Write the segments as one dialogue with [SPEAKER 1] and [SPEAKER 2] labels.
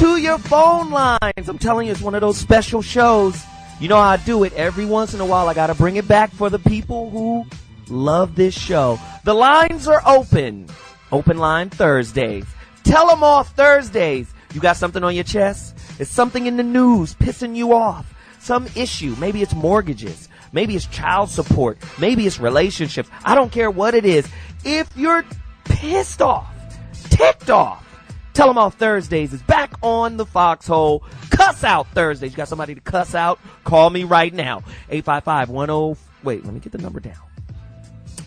[SPEAKER 1] to your phone lines. I'm telling you, it's one of those special shows. You know how I do it. Every once in a while, I got to bring it back for the people who love this show. The lines are open. Open line Thursdays. Tell them off Thursdays. You got something on your chest? It's something in the news pissing you off. Some issue. Maybe it's mortgages. Maybe it's child support. Maybe it's relationships. I don't care what it is. If you're pissed off, ticked off, Tell them off Thursdays is back on the Foxxhole. Cuss out Thursdays. You got somebody to cuss out? Call me right now. 855-10. Wait, let me get the number down.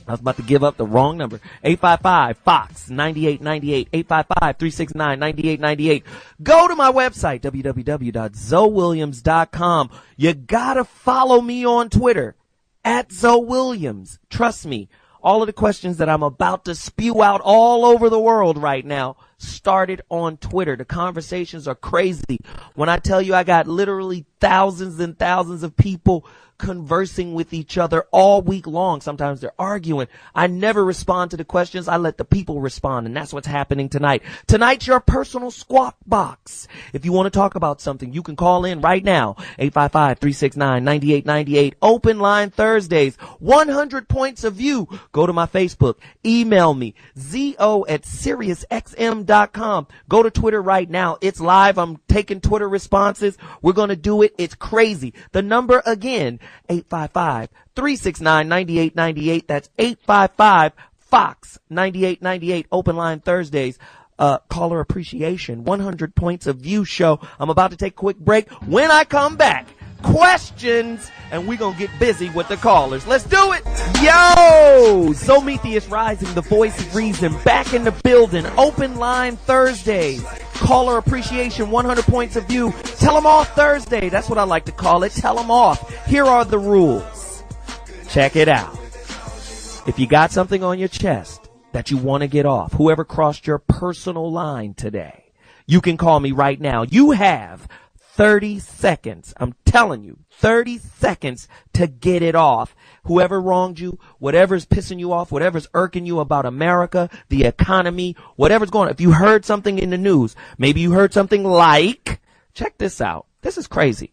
[SPEAKER 1] I was about to give up the wrong number. 855-FOX-9898. 855-369-9898. Go to my website, www.ZoWilliams.com. You gotta follow me on Twitter, @ZoWilliams. Trust me, all of the questions that I'm about to spew out all over the world right now started on Twitter. The conversations are crazy. When I tell you I got literally thousands and thousands of people conversing with each other all week long. Sometimes they're arguing. I never respond to the questions. I let the people respond, and that's what's happening tonight. Tonight's your personal squawk box. If you want to talk about something, you can call in right now. 855-369-9898. Open line Thursdays. 100 points of view. Go to my Facebook. Email me. ZO@SiriusXM.com. Go to Twitter right now. It's live. I'm taking Twitter responses. We're going to do it. It's crazy. The number again, 855-369-9898. That's 855-FOX-9898. Open line Thursdays. Caller appreciation. 100 points of view show. I'm about to take a quick break. When I come back, questions, and we're going to get busy with the callers. Let's do it. Yo! Zometheus Rising, the voice of reason, back in the building. Open line Thursdays. Caller appreciation, 100 points of view. Tell them off Thursday. That's what I like to call it. Tell them off. Here are the rules. Check it out. If you got something on your chest that you want to get off, whoever crossed your personal line today, you can call me right now. You have 30 seconds. I'm telling you, 30 seconds to get it off. Whoever wronged you, whatever's pissing you off, whatever's irking you about America, the economy, whatever's going on. If you heard something in the news, maybe you heard something like, check this out. This is crazy.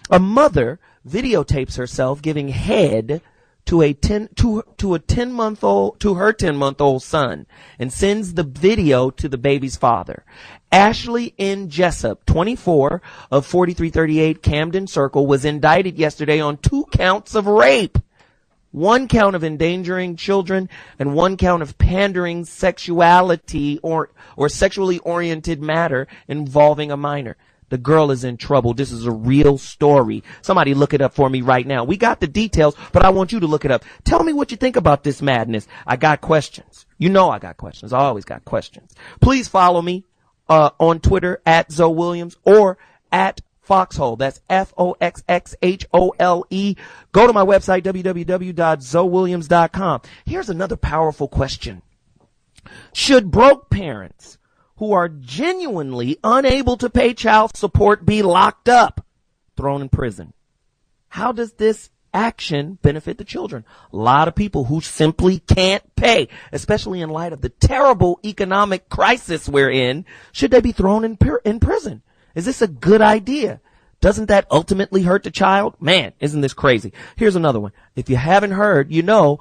[SPEAKER 1] A mother videotapes herself giving head to her 10-month-old son and sends the video to the baby's father. Ashley N. Jessup, 24 of 4338 Camden Circle, was indicted yesterday on 2 counts of rape. 1 count of endangering children and 1 count of pandering sexuality or sexually oriented matter involving a minor. The girl is in trouble. This is a real story. Somebody look it up for me right now. We got the details, but I want you to look it up. Tell me what you think about this madness. I got questions. You know I got questions. I always got questions. Please follow me on Twitter @ZoWilliams or @Foxxhole. That's FOXXHOLE. Go to my website, www.ZoWilliams.com. Here's another powerful question. Should broke parents who are genuinely unable to pay child support be locked up, thrown in prison? How does this action benefit the children? A lot of people who simply can't pay, especially in light of the terrible economic crisis we're in. Should they be thrown in prison? Is this a good idea? Doesn't that ultimately hurt the child? Man, isn't this crazy? Here's another one. If you haven't heard, you know,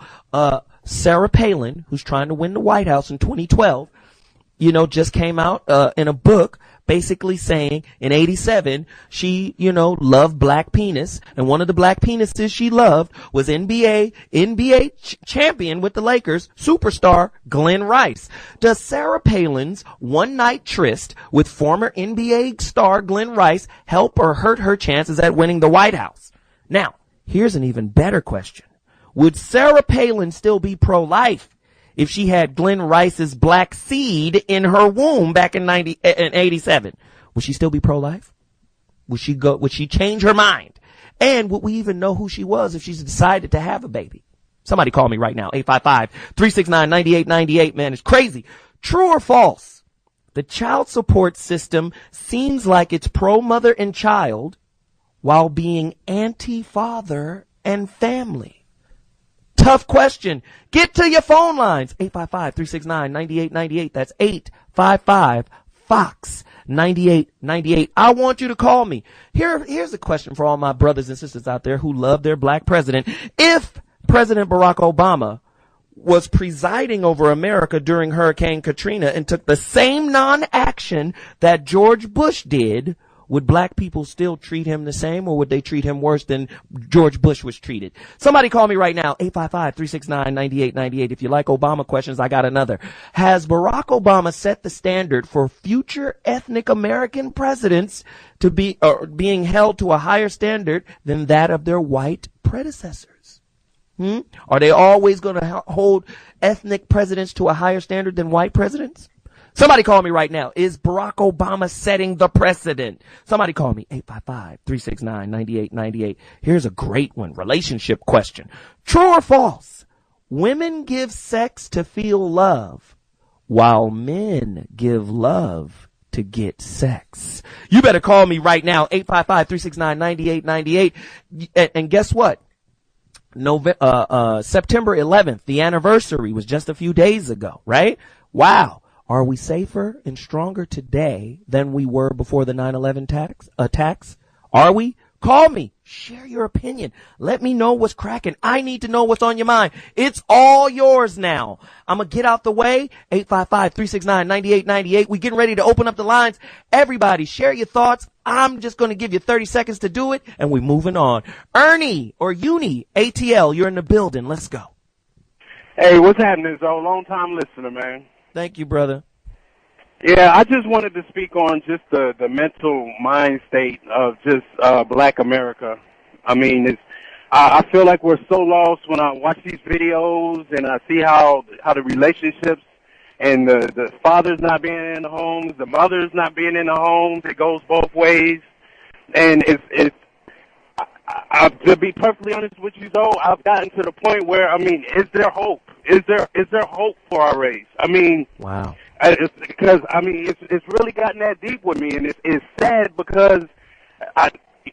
[SPEAKER 1] Sarah Palin, who's trying to win the White House in 2012, just came out in a book basically saying in 87 she, loved black penis, and one of the black penises she loved was NBA champion with the Lakers, superstar Glenn Rice. Does Sarah Palin's one-night tryst with former NBA star Glenn Rice help or hurt her chances at winning the White House? Now, here's an even better question. Would Sarah Palin still be pro-life if she had Glenn Rice's black seed in her womb back in 87? Would she still be pro-life? Would she change her mind? And would we even know who she was if she's decided to have a baby? Somebody call me right now. 855-369-9898. Man, it's crazy. True or false? The child support system seems like it's pro-mother and child while being anti-father and family. Tough question. Get to your phone lines. 855-369-9898. That's 855 Fox 9898. I want you to call me. Here's a question for all my brothers and sisters out there who love their black president. If President Barack Obama was presiding over America during Hurricane Katrina and took the same non-action that George Bush did, would black people still treat him the same, or would they treat him worse than George Bush was treated? Somebody call me right now, 855-369-9898. If you like Obama questions, I got another. Has Barack Obama set the standard for future ethnic American presidents to be being held to a higher standard than that of their white predecessors? Are they always going to hold ethnic presidents to a higher standard than white presidents? Somebody call me right now. Is Barack Obama setting the precedent? Somebody call me, 855-369-9898. Here's a great one, relationship question. True or false? Women give sex to feel love, while men give love to get sex. You better call me right now, 855-369-9898. And guess what? September 11th, the anniversary was just a few days ago, right? Wow. Are we safer and stronger today than we were before the 9/11 attacks? Are we? Call me. Share your opinion. Let me know what's cracking. I need to know what's on your mind. It's all yours now. I'm going to get out the way. 855-369-9898. We're getting ready to open up the lines. Everybody, share your thoughts. I'm just going to give you 30 seconds to do it, and we're moving on. Ernie or Uni, ATL, you're in the building. Let's go.
[SPEAKER 2] Hey, what's happening, Zo? Long time listener, man.
[SPEAKER 1] Thank you, brother.
[SPEAKER 2] Yeah, I just wanted to speak on just the mental mind state of just black America. I mean, I feel like we're so lost when I watch these videos and I see how the relationships and the fathers not being in the homes, the mothers not being in the homes. It goes both ways. And to be perfectly honest with you, though, I've gotten to the point where, I mean, is there hope? Is there hope for our race? I mean,
[SPEAKER 1] wow.
[SPEAKER 2] Because I mean, it's really gotten that deep with me, and it's sad because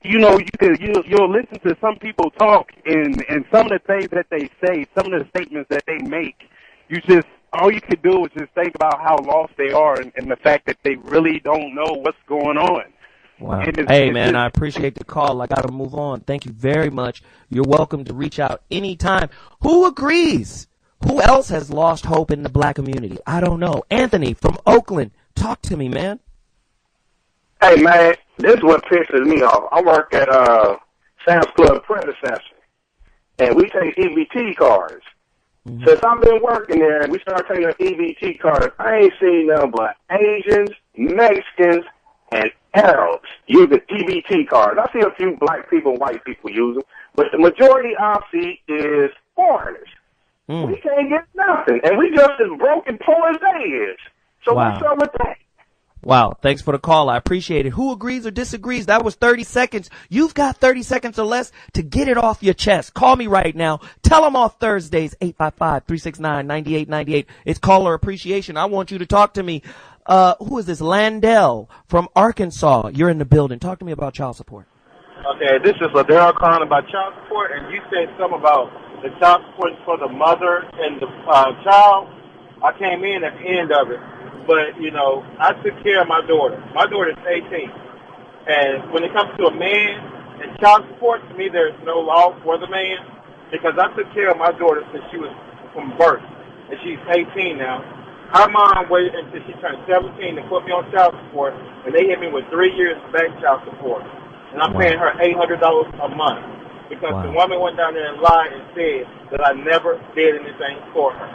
[SPEAKER 2] you'll listen to some people talk, and some of the things that they say, some of the statements that they make, all you could do is just think about how lost they are, and the fact that they really don't know what's going on.
[SPEAKER 1] Wow. Hey, man, I appreciate the call. I got to move on. Thank you very much. You're welcome to reach out anytime. Who agrees? Who else has lost hope in the black community? I don't know. Anthony from Oakland, talk to me, man.
[SPEAKER 3] Hey, man, this is what pisses me off. I work at Sam's Club predecessor, and we take EBT cards. Mm-hmm. Since I've been working there and we started taking EBT cards, I ain't seen nothing but Asians, Mexicans, and Arabs using EBT cards. I see a few black people and white people use them, but the majority I see is foreigners. We can't get nothing, and we just as broke and poor as they is. So what's up with that?
[SPEAKER 1] Wow, thanks for the call. I appreciate it. Who agrees or disagrees? That was 30 seconds. You've got 30 seconds or less to get it off your chest. Call me right now. Tell them off Thursdays, 855-369-9898. It's caller appreciation. I want you to talk to me. Who is this? Landell from Arkansas. You're in the building. Talk to me about child support.
[SPEAKER 4] Okay, this is Ladero calling about child support, and you said something about the child support for the mother and the child. I came in at the end of it, but, I took care of my daughter. My daughter's 18, and when it comes to a man and child support, to me there's no law for the man, because I took care of my daughter since she was from birth, and she's 18 now. Her mom waited until she turned 17 to put me on child support, and they hit me with 3 years back child support. And I'm paying her $800 a month because the woman went down there and lied and said that I never did anything for her.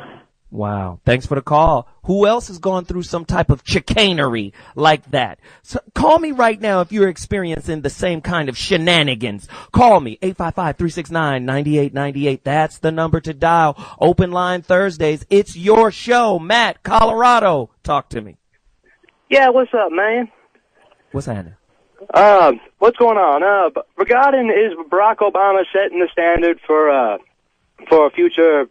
[SPEAKER 1] Wow. Thanks for the call. Who else has gone through some type of chicanery like that? So call me right now if you're experiencing the same kind of shenanigans. Call me, 855-369-9898. That's the number to dial. Open line Thursdays. It's your show. Matt, Colorado. Talk to me.
[SPEAKER 5] Yeah, what's up, man?
[SPEAKER 1] What's happening?
[SPEAKER 5] What's going on? Regarding is Barack Obama setting the standard for future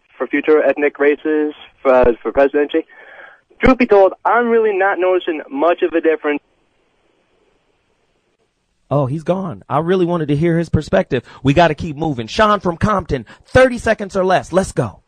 [SPEAKER 5] ethnic races for presidency? Truth be told, I'm really not noticing much of a difference.
[SPEAKER 1] Oh, he's gone. I really wanted to hear his perspective. We got to keep moving. Sean from Compton, 30 seconds or less. Let's go.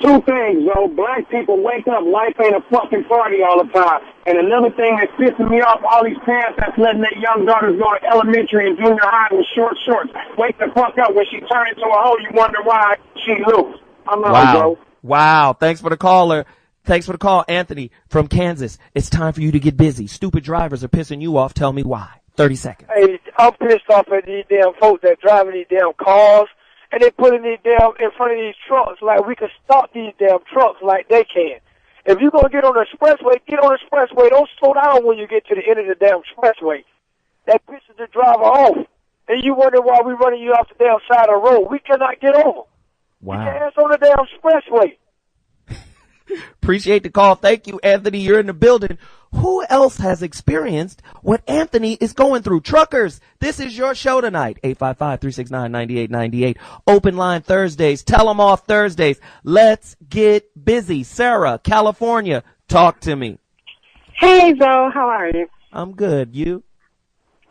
[SPEAKER 6] Two things, though. Black people wake up, life ain't a fucking party all the time. And another thing that's pissing me off, all these parents that's letting their young daughters go to elementary and junior high with short shorts. Wake the fuck up. When she turns into a hoe, you wonder why she loose. I'm out, bro.
[SPEAKER 1] Wow. Thanks for the caller. Thanks for the call, Anthony from Kansas. It's time for you to get busy. Stupid drivers are pissing you off. Tell me why. 30 seconds.
[SPEAKER 7] Hey, I'm pissed off at these damn folks that driving these damn cars, and they putting these damn in front of these trucks like we can stop these damn trucks like they can. If you're going to get on the expressway, get on the expressway. Don't slow down when you get to the end of the damn expressway. That pisses the driver off. And you wonder why we running you off the damn side of the road. We cannot get over.
[SPEAKER 1] Wow.
[SPEAKER 7] Get your ass on the damn expressway.
[SPEAKER 1] Appreciate the call. Thank you, Anthony. You're in the building. Who else has experienced what Anthony is going through? Truckers, this is your show tonight. 855-369-9898. Open line Thursdays. Tell them off Thursdays. Let's get busy. Sarah, California, talk to me.
[SPEAKER 8] Hey, Zoe. How are you?
[SPEAKER 1] I'm good. You?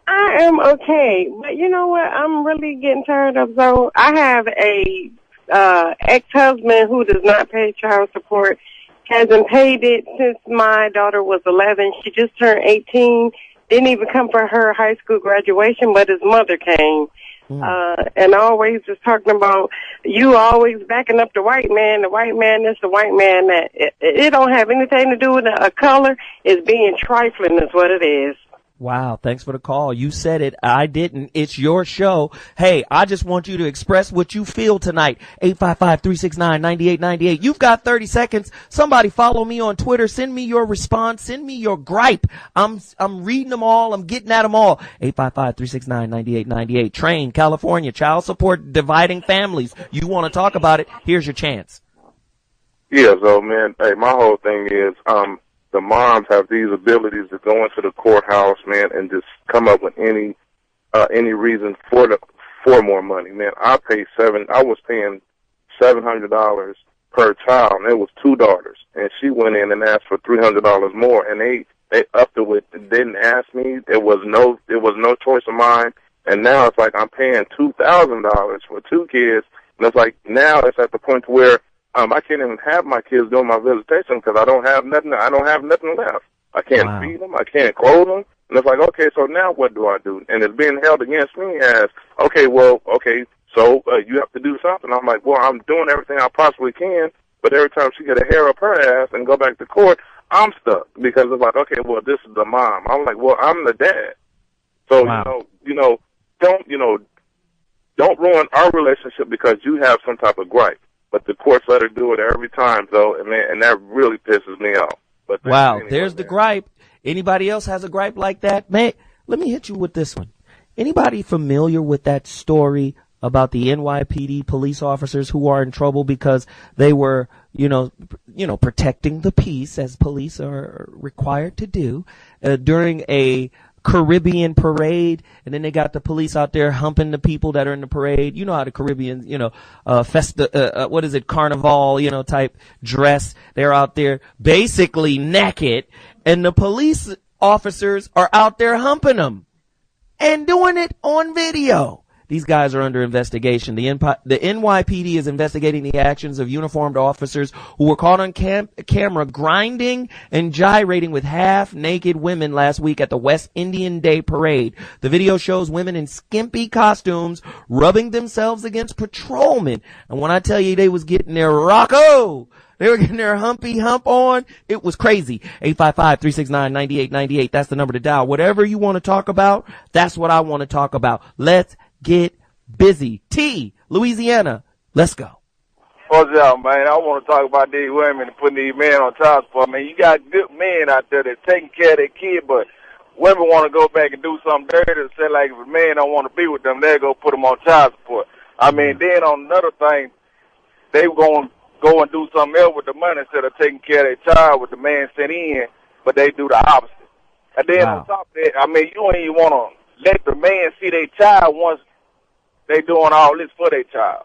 [SPEAKER 8] I am okay. But you know what? I'm really getting tired of, Zoe. I have a ex-husband who does not pay child support, hasn't paid it since my daughter was 11. She just turned 18, didn't even come for her high school graduation, but his mother came. And always just talking about you always backing up the white man this, the white man that. It don't have anything to do with a color. It's being trifling is what it is.
[SPEAKER 1] Wow, thanks for the call. You said it. I didn't. It's your show. Hey, I just want you to express what you feel tonight. 855-369-9898. You've got 30 seconds. Somebody follow me on Twitter. Send me your response. Send me your gripe. I'm reading them all. I'm getting at them all. 855-369-9898. Train, California, child support dividing families. You want to talk about it? Here's your chance.
[SPEAKER 3] Yeah, so man, hey, my whole thing is, the moms have these abilities to go into the courthouse, man, and just come up with any reason for more money, man. I was paying $700 per child, and it was 2 daughters, and she went in and asked for $300 more, and they upped it with, didn't ask me. It was no choice of mine, and now it's like I'm paying $2,000 for 2 kids, and it's like now it's at the point where I can't even have my kids doing my visitation because I don't have nothing left. I can't feed them. I can't clothe them. And it's like, okay, so now what do I do? And it's being held against me as, so you have to do something. I'm like, well, I'm doing everything I possibly can, but every time she get a hair up her ass and go back to court, I'm stuck because it's like, okay, well, this is the mom. I'm like, well, I'm the dad. So, don't ruin our relationship because you have some type of gripe. But the courts let her do it every time, though, and that really pisses me off. But
[SPEAKER 1] there's the gripe. Anybody else has a gripe like that? Man, let me hit you with this one. Anybody familiar with that story about the NYPD police officers who are in trouble because they were, protecting the peace as police are required to do during a Caribbean parade, and then they got the police out there humping the people that are in the parade. You know how the Caribbeans, carnival, type dress. They're out there basically naked, and the police officers are out there humping them and doing it on video. These guys are under investigation. The NYPD is investigating the actions of uniformed officers who were caught on camera grinding and gyrating with half-naked women last week at the West Indian Day Parade. The video shows women in skimpy costumes rubbing themselves against patrolmen. And when I tell you they was getting their rocko, they were getting their humpy hump on, it was crazy. 855-369-9898. That's the number to dial. Whatever you want to talk about, that's what I want to talk about. Let's get busy. T, Louisiana, let's go.
[SPEAKER 4] What's up, man? I want to talk about these women and putting these men on child support. Man, you got good men out there that's taking care of their kid, but women want to go back and do something dirty and say, like, if a man don't want to be with them, they'll go put them on child support. I mean, then on another thing, they going to go and do something else with the money instead of taking care of their child with the man sent in, but they do the opposite. And then on top of that, I mean, you don't even want to let the man see their child once they doing all this for their child.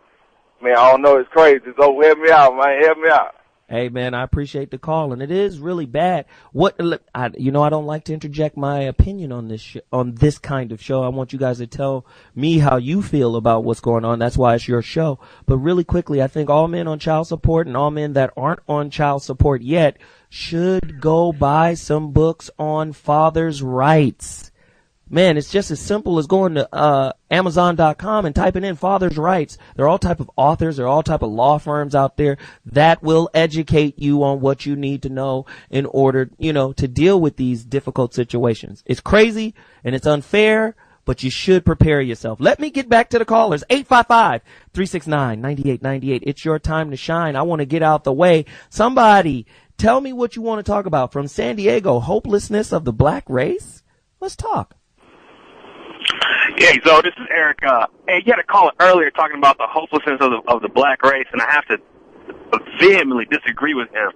[SPEAKER 4] Man, I don't know, it's crazy. So help me out, man. Help me out.
[SPEAKER 1] Hey, man, I appreciate the call, and it is really bad. I don't like to interject my opinion on this kind of show. I want you guys to tell me how you feel about what's going on. That's why it's your show. But really quickly, I think all men on child support and all men that aren't on child support yet should go buy some books on fathers' rights. Man, it's just as simple as going to Amazon.com and typing in father's rights. There are all type of authors, there are all type of law firms out there that will educate you on what you need to know in order, to deal with these difficult situations. It's crazy and it's unfair, but you should prepare yourself. Let me get back to the callers. 855-369-9898. It's your time to shine. I want to get out the way. Somebody tell me what you want to talk about. From San Diego, hopelessness of the black race? Let's talk.
[SPEAKER 9] Hey, Zo, this is Eric. Hey, you had a caller earlier talking about the hopelessness of the black race, and I have to vehemently disagree with him.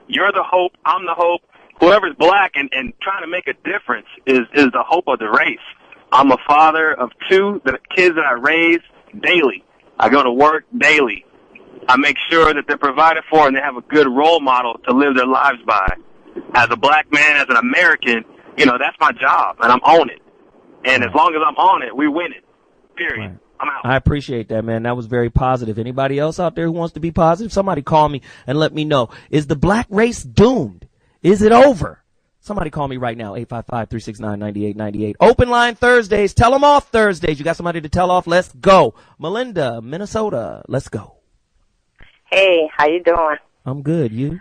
[SPEAKER 9] You're the hope, I'm the hope. Whoever's black and trying to make a difference is the hope of the race. I'm a father of two kids that I raise daily. I go to work daily. I make sure that they're provided for and they have a good role model to live their lives by. As a black man, as an American, that's my job, and I'm on it. And as long as I'm on it, we win it. Period. Right. I'm out.
[SPEAKER 1] I appreciate that, man. That was very positive. Anybody else out there who wants to be positive? Somebody call me and let me know. Is the black race doomed? Is it over? Somebody call me right now, 855-369-9898. Open line Thursdays. Tell them off Thursdays. You got somebody to tell off? Let's go. Melinda, Minnesota. Let's go.
[SPEAKER 10] Hey, how you doing?
[SPEAKER 1] I'm good. You?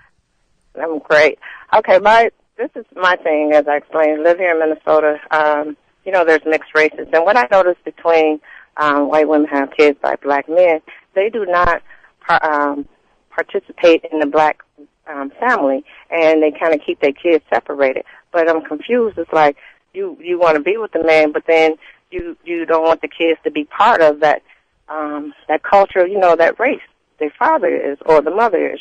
[SPEAKER 10] I'm great. Okay, this is my thing, as I explained. I live here in Minnesota. There's mixed races. And what I noticed between white women have kids by black men, they do not participate in the black family, and they kind of keep their kids separated. But I'm confused. It's like you want to be with the man, but then you don't want the kids to be part of that culture, that race their father is or the mother is,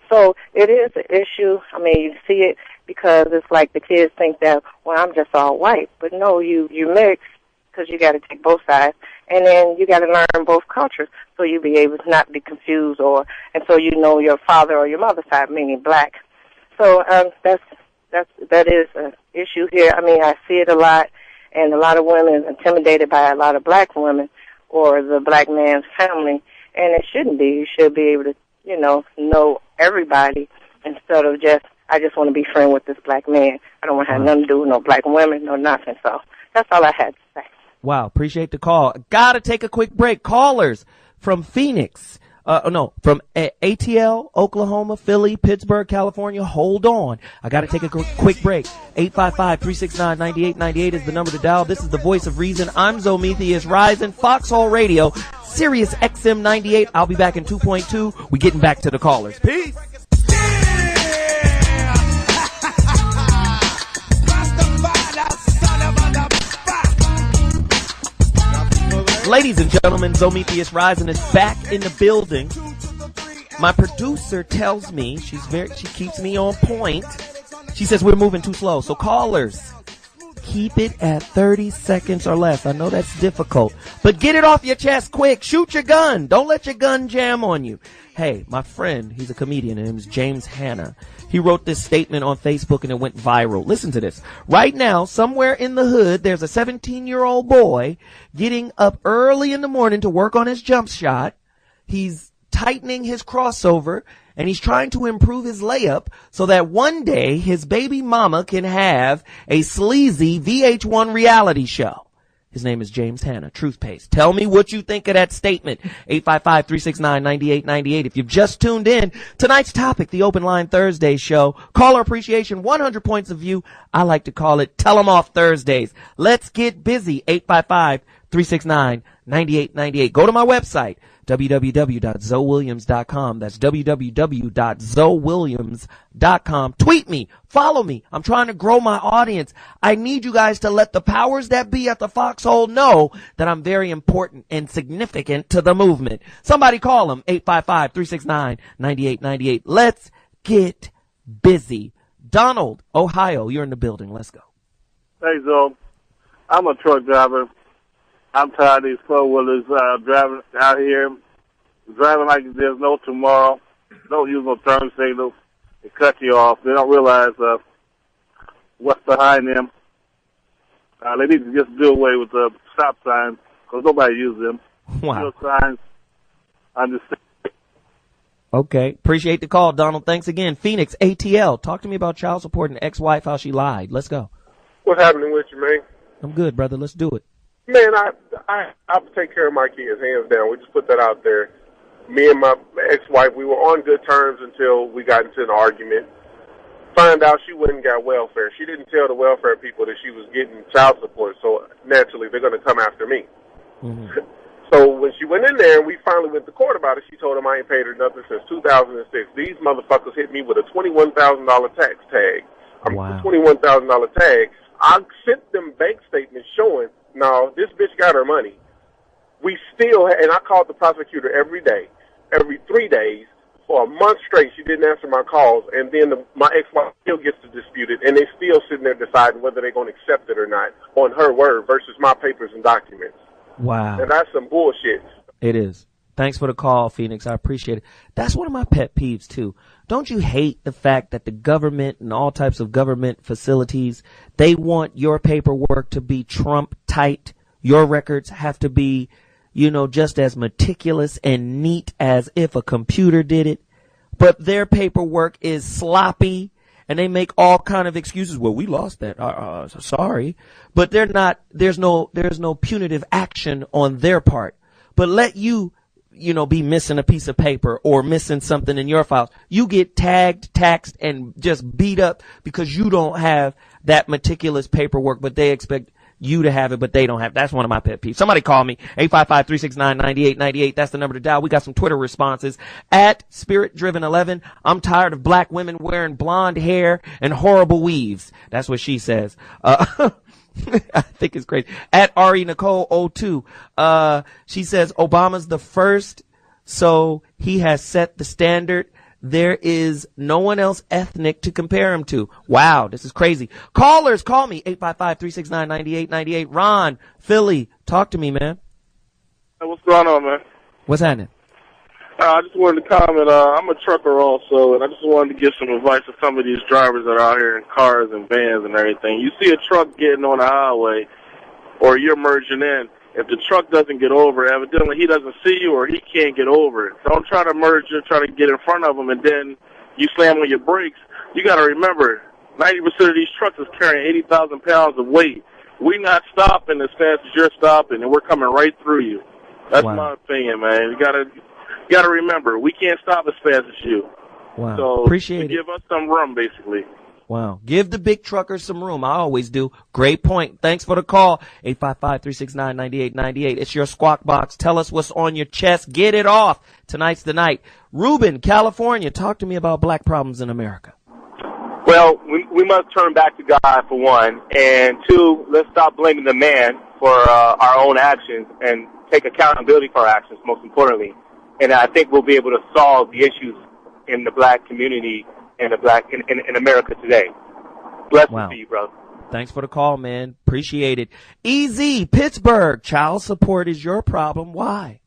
[SPEAKER 10] So it is an issue. I mean, you see it because it's like the kids think that, well, I'm just all white. But no, you mix because you got to take both sides. And then you got to learn both cultures so you'll be able to not be confused and so your father or your mother's side, meaning black. So that is an issue here. I mean, I see it a lot, and a lot of women are intimidated by a lot of black women or the black man's family, and it shouldn't be. You should be able to, know everybody instead of I just want to be friends with this black man. I don't want to have nothing to do with no black women, no nothing. So that's all I had to say.
[SPEAKER 1] Wow, appreciate the call. Gotta take a quick break. Callers from Phoenix, from ATL, Oklahoma, Philly, Pittsburgh, California. Hold on. I gotta take a quick break. 855-369-9898 is the number to dial. This is the voice of reason. I'm ZoWilliams Rising, Foxxhole Radio, Sirius XM 98. I'll be back in 2.2. We're getting back to the callers. Peace. Ladies and gentlemen, ZoWilliams Rising is back in the building. My producer tells me she keeps me on point. She says we're moving too slow. So callers, keep it at 30 seconds or less. I know that's difficult, but get it off your chest quick. Shoot your gun. Don't let your gun jam on you. Hey, my friend, he's a comedian. His name is James Hanna. He wrote this statement on Facebook and it went viral. Listen to this. Right now, somewhere in the hood, there's a 17-year-old boy getting up early in the morning to work on his jump shot. He's tightening his crossover and he's trying to improve his layup so that one day his baby mama can have a sleazy VH1 reality show. His name is James Hanna, Truth Paste. Tell me what you think of that statement. 855-369-9898. If you've just tuned in, tonight's topic, the Open Line Thursday show. Caller appreciation, 100 points of view. I like to call it Tell 'em Off Thursdays. Let's get busy. 855-369-9898. Go to my website, www.ZoWilliams.com. That's www.ZoWilliams.com. Tweet me. Follow me. I'm trying to grow my audience. I need you guys to let the powers that be at the Foxxhole know that I'm very important and significant to the movement. Somebody call them. 855-369-9898. Let's get busy. Donald, Ohio, you're in the building. Let's go.
[SPEAKER 11] Hey, Zo. I'm a truck driver. I'm tired of these four-wheelers driving out here, driving like there's no tomorrow. don't use no turn signal. They cut you off. They don't realize what's behind them. They need to just do away with the stop signs because nobody uses them.
[SPEAKER 1] Wow.
[SPEAKER 11] Signs, understand.
[SPEAKER 1] Okay. Appreciate the call, Donald. Thanks again. Phoenix, ATL. Talk to me about child support and ex-wife, how she lied. Let's go.
[SPEAKER 12] What's happening with you, man?
[SPEAKER 1] I'm good, brother. Let's do it.
[SPEAKER 12] Man, I take care of my kids, hands down. We just put that out there. Me and my ex-wife, we were on good terms until we got into an argument. Find out she wouldn't get welfare. She didn't tell the welfare people that she was getting child support, so naturally they're going to come after me. Mm-hmm. So when she went in there and we finally went to court about it, she told them I ain't paid her nothing since 2006. These motherfuckers hit me with a $21,000 tax tag.
[SPEAKER 1] Wow.
[SPEAKER 12] $21,000 tag. I sent them bank statements showing, no, this bitch got her money. We still, and I called the prosecutor every day, every 3 days, for a month straight. She didn't answer my calls, and then my ex-wife still gets to dispute it, and they still sitting there deciding whether they're going to accept it or not on her word versus my papers and documents.
[SPEAKER 1] Wow.
[SPEAKER 12] And that's some bullshit.
[SPEAKER 1] It is. Thanks for the call, Phoenix. I appreciate it. That's one of my pet peeves, too. Don't you hate the fact that the government and all types of government facilities, they want your paperwork to be Trump tight? Your records have to be, just as meticulous and neat as if a computer did it. But their paperwork is sloppy, and they make all kind of excuses. Well, we lost that. Sorry. But there's no punitive action on their part. But let you be missing a piece of paper or missing something in your files. You get tagged, taxed, and just beat up because you don't have that meticulous paperwork, but they expect you to have it, but they don't have. That's one of my pet peeves. Somebody call me, 855-369-9898. That's the number to dial. We got some Twitter responses. At SpiritDriven11, I'm tired of black women wearing blonde hair and horrible weaves. That's what she says. I think it's crazy. At Ari Nicole 02, she says Obama's the first, so he has set the standard. There is no one else ethnic to compare him to. Wow, this is crazy. Callers, call me, 855-369-9898. Ron, Philly, talk to me, man.
[SPEAKER 11] Hey, what's going on, man?
[SPEAKER 1] What's happening?
[SPEAKER 11] I just wanted to comment. I'm a trucker also, and I just wanted to give some advice to some of these drivers that are out here in cars and vans and everything. You see a truck getting on the highway, or you're merging in. If the truck doesn't get over, evidently he doesn't see you or he can't get over it. Don't try to merge or try to get in front of him, and then you slam on your brakes. You got to remember, 90% of these trucks is carrying 80,000 pounds of weight. We're not stopping as fast as you're stopping, and we're coming right through you. That's my opinion, man. You got to remember, we can't stop as fast as you.
[SPEAKER 1] Wow.
[SPEAKER 11] So
[SPEAKER 1] appreciate it.
[SPEAKER 11] Give us some room, basically.
[SPEAKER 1] Wow. Give the big truckers some room. I always do. Great point. Thanks for the call. 855-369-9898. It's your Squawk Box. Tell us what's on your chest. Get it off. Tonight's the night. Ruben, California. Talk to me about black problems in America.
[SPEAKER 13] Well, we must turn back to God, for one. And two, let's stop blaming the man for our own actions and take accountability for our actions, most importantly. And I think we'll be able to solve the issues in the black community and the black in America today. Blessings to you, brother.
[SPEAKER 1] Thanks for the call, man. Appreciate it. EZ, Pittsburgh. Child support is your problem. Why?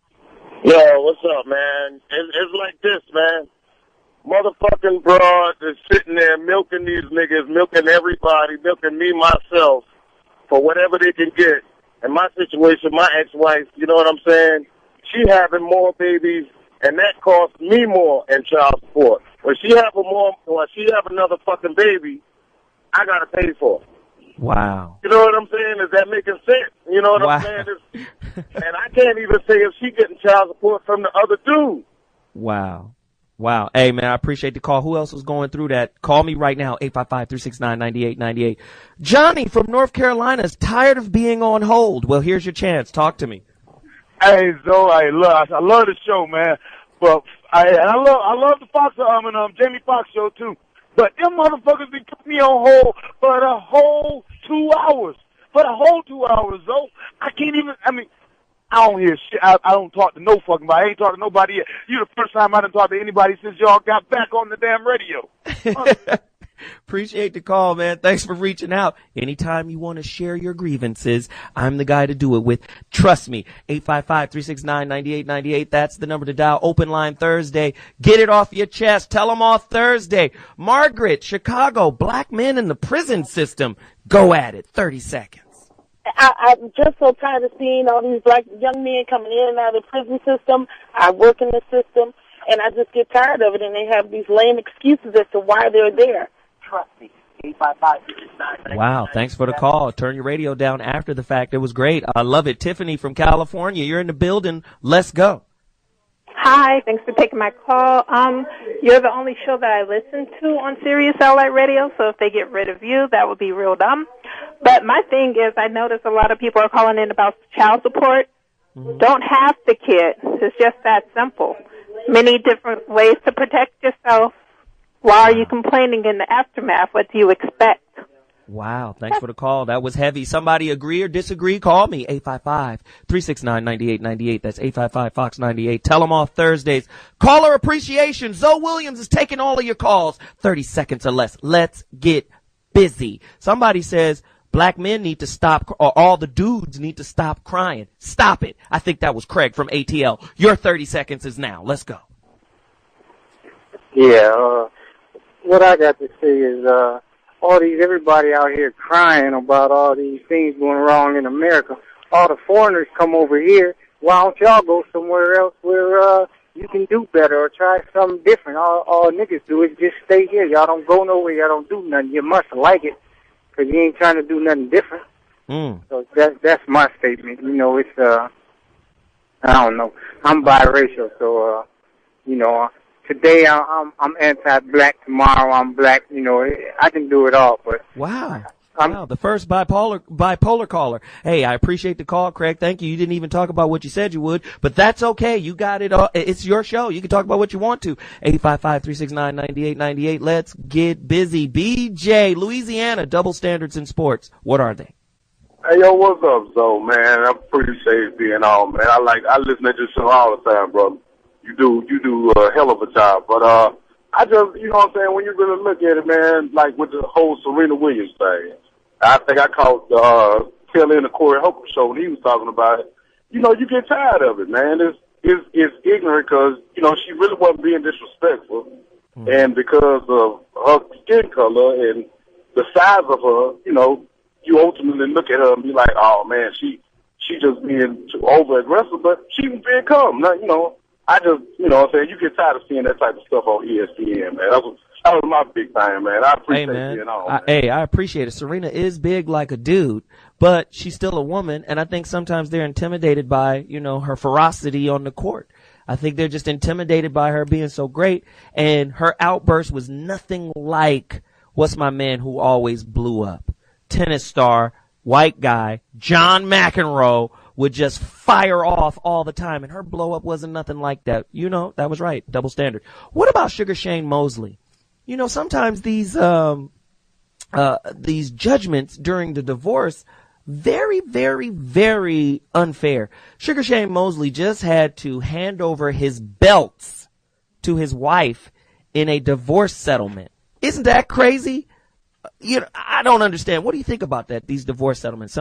[SPEAKER 14] Yo, what's up, man? It's like this, man. Motherfucking broad is sitting there milking these niggas, milking everybody, milking me, myself, for whatever they can get. And my situation, my ex-wife, you know what I'm saying? She having more babies, and that costs me more in child support. When she have another fucking baby, I gotta pay for it.
[SPEAKER 1] Wow.
[SPEAKER 14] You know what I'm saying? Is that making sense? You know what I'm saying? And I can't even say if she getting child support from the other dude.
[SPEAKER 1] Wow. Wow. Hey, man, I appreciate the call. Who else was going through that? Call me right now, 855-369-9898. Johnny from North Carolina is tired of being on hold. Well, here's your chance. Talk to me.
[SPEAKER 15] Hey, Zoe, I love the show, man. But I love the Foxxhole and Jamie Foxx show too. But them motherfuckers be putting me on hold for the whole 2 hours. For the whole 2 hours, Zoe. I can't even. I mean, I don't hear shit. I don't talk to no fucking body. I ain't talking to nobody yet. You the first time I done talked to anybody since y'all got back on the damn radio.
[SPEAKER 1] Appreciate the call, man. Thanks for reaching out. Anytime you want to share your grievances, I'm the guy to do it with. Trust me. 855-369-9898. That's the number to dial. Open line Thursday. Get it off your chest. Tell them off Thursday. Margaret, Chicago, black men in the prison system. Go at it. 30 seconds.
[SPEAKER 16] I'm just so tired of seeing all these black young men coming in and out of the prison system. I work in the system, and I just get tired of it, and they have these lame excuses as to why they're there. Trust me. 855-369.
[SPEAKER 1] Wow, thanks for the call. Turn your radio down after the fact. It was great. I love it. Tiffany from California, you're in the building. Let's go.
[SPEAKER 17] Hi, thanks for taking my call. You're the only show that I listen to on Sirius Satellite Radio, so if they get rid of you, that would be real dumb. But my thing is, I notice a lot of people are calling in about child support. Don't have the kid. It's just that simple. Many different ways to protect yourself. Why are you complaining in the aftermath? What do you expect?
[SPEAKER 1] Wow, thanks for the call. That was heavy. Somebody agree or disagree? Call me, 855-369-9898. That's 855-FOX-98. Tell them off Thursdays. Caller appreciation. ZoWilliams is taking all of your calls. 30 seconds or less. Let's get busy. Somebody says black men need to stop, or all the dudes need to stop crying. Stop it. I think that was Craig from ATL. Your 30 seconds is now. Let's go.
[SPEAKER 18] Yeah, what I got to say is, everybody out here crying about all these things going wrong in America. All the foreigners come over here. Why don't y'all go somewhere else where you can do better or try something different? All niggas do is just stay here. Y'all don't go nowhere. Y'all don't do nothing. You must like it because you ain't trying to do nothing different. So that's my statement. You know, it's I don't know. I'm biracial, so today I'm anti-black. Tomorrow I'm black. You know, I can do it all. But
[SPEAKER 1] wow, the first bipolar caller. Hey, I appreciate the call, Craig. Thank you. You didn't even talk about what you said you would, but that's okay. You got it all. It's your show. You can talk about what you want to. 855-369-9898. Let's get busy. BJ, Louisiana, double standards in sports. What are they?
[SPEAKER 19] Hey, yo, what's up, Zo, man? I appreciate being on, man. I listen to your show all the time, brother. You do a hell of a job. But I just, you know what I'm saying, when you really look at it, man, like with the whole Serena Williams thing, I think I caught tail end of Corey Holcomb show when he was talking about it. You know, you get tired of it, man. It's ignorant because, you know, she really wasn't being disrespectful. And because of her skin color and the size of her, you know, you ultimately look at her and be like, oh, man, she just being too over-aggressive, but she was being calm. Now, you know, I just, you know what I'm saying, you get tired of seeing that type of stuff on ESPN, man. That was my big thing, man. I appreciate being on, man.
[SPEAKER 1] I appreciate it. Serena is big like a dude, but she's still a woman, and I think sometimes they're intimidated by, you know, her ferocity on the court. I think they're just intimidated by her being so great, and her outburst was nothing like what's my man who always blew up. Tennis star, white guy, John McEnroe, would just fire off all the time, and her blow up wasn't nothing like that. You know, that was right. Double standard. What about Sugar Shane Mosley? You know, sometimes these judgments during the divorce, very, very, very unfair. Sugar Shane Mosley just had to hand over his belts to his wife in a divorce settlement. Isn't that crazy? You know, I don't understand. What do you think about that? These divorce settlements.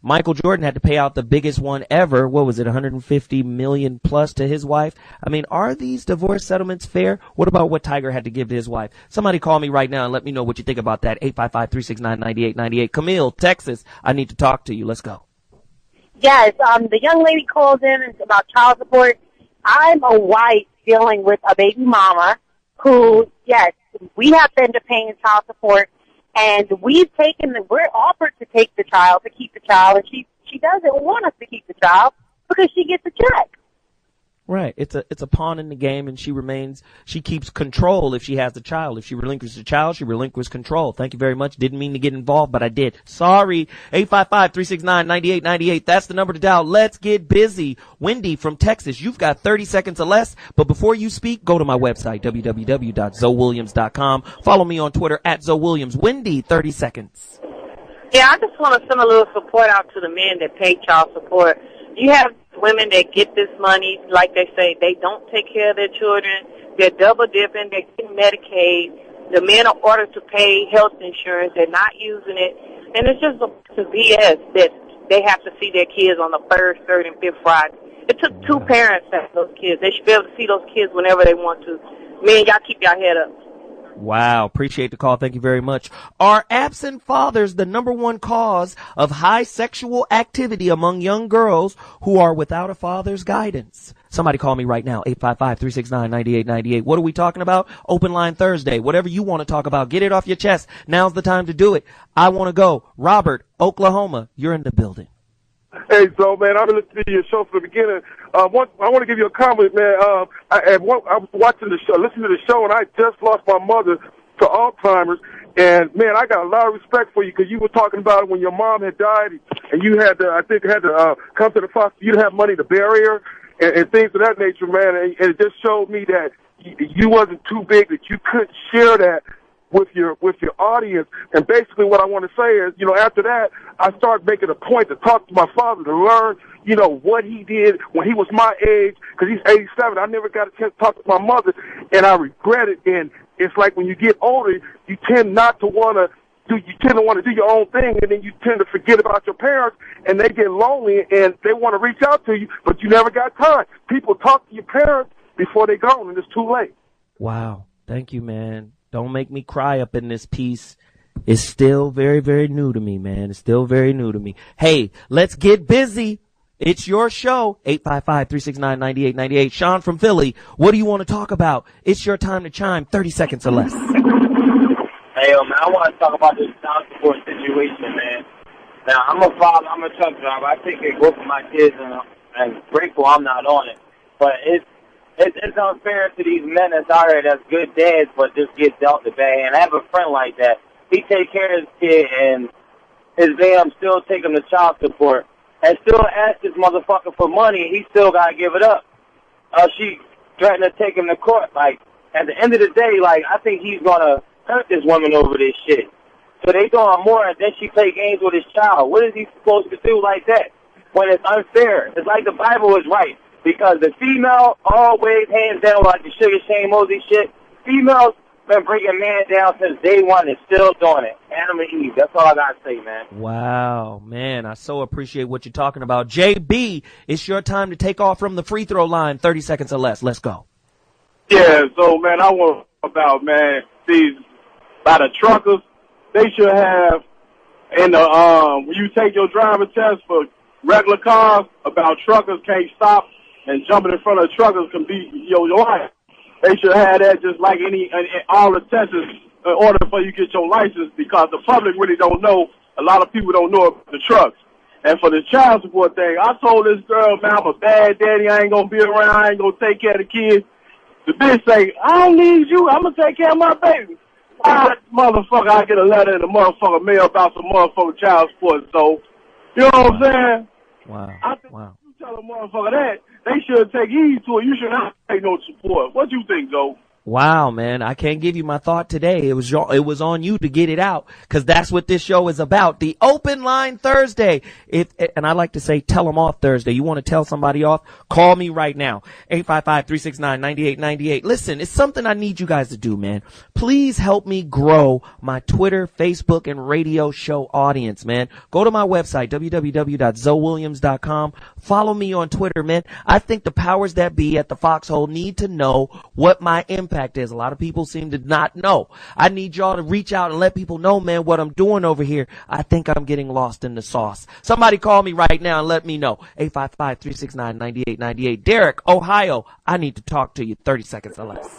[SPEAKER 1] Michael Jordan had to pay out the biggest one ever. What was it? 150 million plus to his wife. I mean, are these divorce settlements fair? What about what Tiger had to give to his wife? Somebody call me right now and let me know what you think about that. 855-369-9898. Camille, Texas. I need to talk to you. Let's go.
[SPEAKER 20] Yes, the young lady called in about child support. I'm a wife dealing with a baby mama who, yes, we have to end up paying child support. And we're offered to take the child, to keep the child, and she doesn't want us to keep the child because she gets a check.
[SPEAKER 1] Right. It's a pawn in the game, and she keeps control if she has the child. If she relinquishes the child, she relinquishes control. Thank you very much. Didn't mean to get involved, but I did. Sorry. 855-369-9898. That's the number to dial. Let's get busy. Wendy from Texas, you've got 30 seconds or less, but before you speak, go to my website, www.ZoWilliams.com. Follow me on Twitter @ZoWilliams. Wendy, 30 seconds.
[SPEAKER 21] Yeah, I just want to send a little support out to the men that pay child support. You have women that get this money, like they say, they don't take care of their children. They're double dipping. They're getting Medicaid. The men are ordered to pay health insurance. They're not using it. And it's just a BS that they have to see their kids on the first, third, and fifth Friday. It took two parents to have those kids. They should be able to see those kids whenever they want to. Men, y'all keep your head up.
[SPEAKER 1] Wow. Appreciate the call. Thank you very much. Are absent fathers the number one cause of high sexual activity among young girls who are without a father's guidance? Somebody call me right now, 855-369-9898. What are we talking about? Open line Thursday. Whatever you want to talk about, get it off your chest. Now's the time to do it. I want to go. Robert, Oklahoma, you're in the building.
[SPEAKER 2] Hey, so man, I've been listening to your show from the beginning. I want to give you a compliment, man. I was watching the show, listening to the show, and I just lost my mother to Alzheimer's. And man, I got a lot of respect for you because you were talking about when your mom had died, and you had to, I think, come to the Fox. You didn't have money to bury her and things of that nature, man. And it just showed me that you wasn't too big that you couldn't share that with your audience. And basically what I want to say is, after that, I started making a point to talk to my father to learn, what he did when he was my age, because he's 87. I never got a chance to talk to my mother, and I regret it. And it's like when you get older, you tend not to want to do your own thing, and then you tend to forget about your parents, and they get lonely, and they want to reach out to you, but you never got time. People talk to your parents before they're gone, and it's too late.
[SPEAKER 1] Wow. Thank you, man. Don't make me cry up in this piece. It's still very, very new to me, man. It's still very new to me. Hey, let's get busy. It's your show. 855-369-9898. Sean from Philly, what do you want to talk about? It's your time to chime. 30 seconds or less.
[SPEAKER 22] Hey, man, I want to talk about this child support situation, man. Now, I'm a father. I'm a truck driver. I take care of my kids, and grateful I'm not on it. But it's unfair to these men that's out here that's good dads, but just get dealt the bad hand. I have a friend like that. He take care of his kid, and his damn still take him to child support, and still ask this motherfucker for money, and he still got to give it up. She threatened to take him to court. Like, at the end of the day, like, I think he's going to hurt this woman over this shit. So they doing more, and then she play games with his child. What is he supposed to do like that when it's unfair? It's like the Bible is right. Because the female always hands down like the Sugar Shane Mosey shit. Females been bringing man down since day one and still doing it. Adam and Eve. That's all I got to say, man.
[SPEAKER 1] Wow, man. I so appreciate what you're talking about. JB, it's your time to take off from the free throw line. 30 seconds or less. Let's go.
[SPEAKER 15] Yeah, so, man, I want about, man, by the truckers, they should have in the, when you take your driver's test for regular cars, about truckers can't stop, and jumping in front of truckers can be your life. They should have that just like all the tests in order for you to get your license, because the public really don't know. A lot of people don't know about the trucks. And for the child support thing, I told this girl, man, I'm a bad daddy. I ain't going to be around. I ain't going to take care of the kids. The bitch say, I don't need you. I'm going to take care of my baby. Motherfucker, I get a letter in the motherfucker mail about some motherfucking child support. So, you know what I'm saying?
[SPEAKER 1] Wow.
[SPEAKER 15] I think you tell a motherfucker that, they should take heed to it. You should not take no support. What you think, Joe?
[SPEAKER 1] Wow, man. I can't give you my thought today. It was on you to get it out, because that's what this show is about. The Open Line Thursday. And I like to say, tell them off Thursday. You want to tell somebody off? Call me right now. 855-369-9898. Listen, it's something I need you guys to do, man. Please help me grow my Twitter, Facebook, and radio show audience, man. Go to my website, www.ZoWilliams.com. Follow me on Twitter, man. I think the powers that be at the Foxxhole need to know what my impact is. A lot of people seem to not know. I need y'all to reach out and let people know, man, what I'm doing over here. I think I'm getting lost in the sauce. Somebody call me right now and let me know. 855-369-9898. Derek, Ohio, I need to talk to you. 30 seconds or less.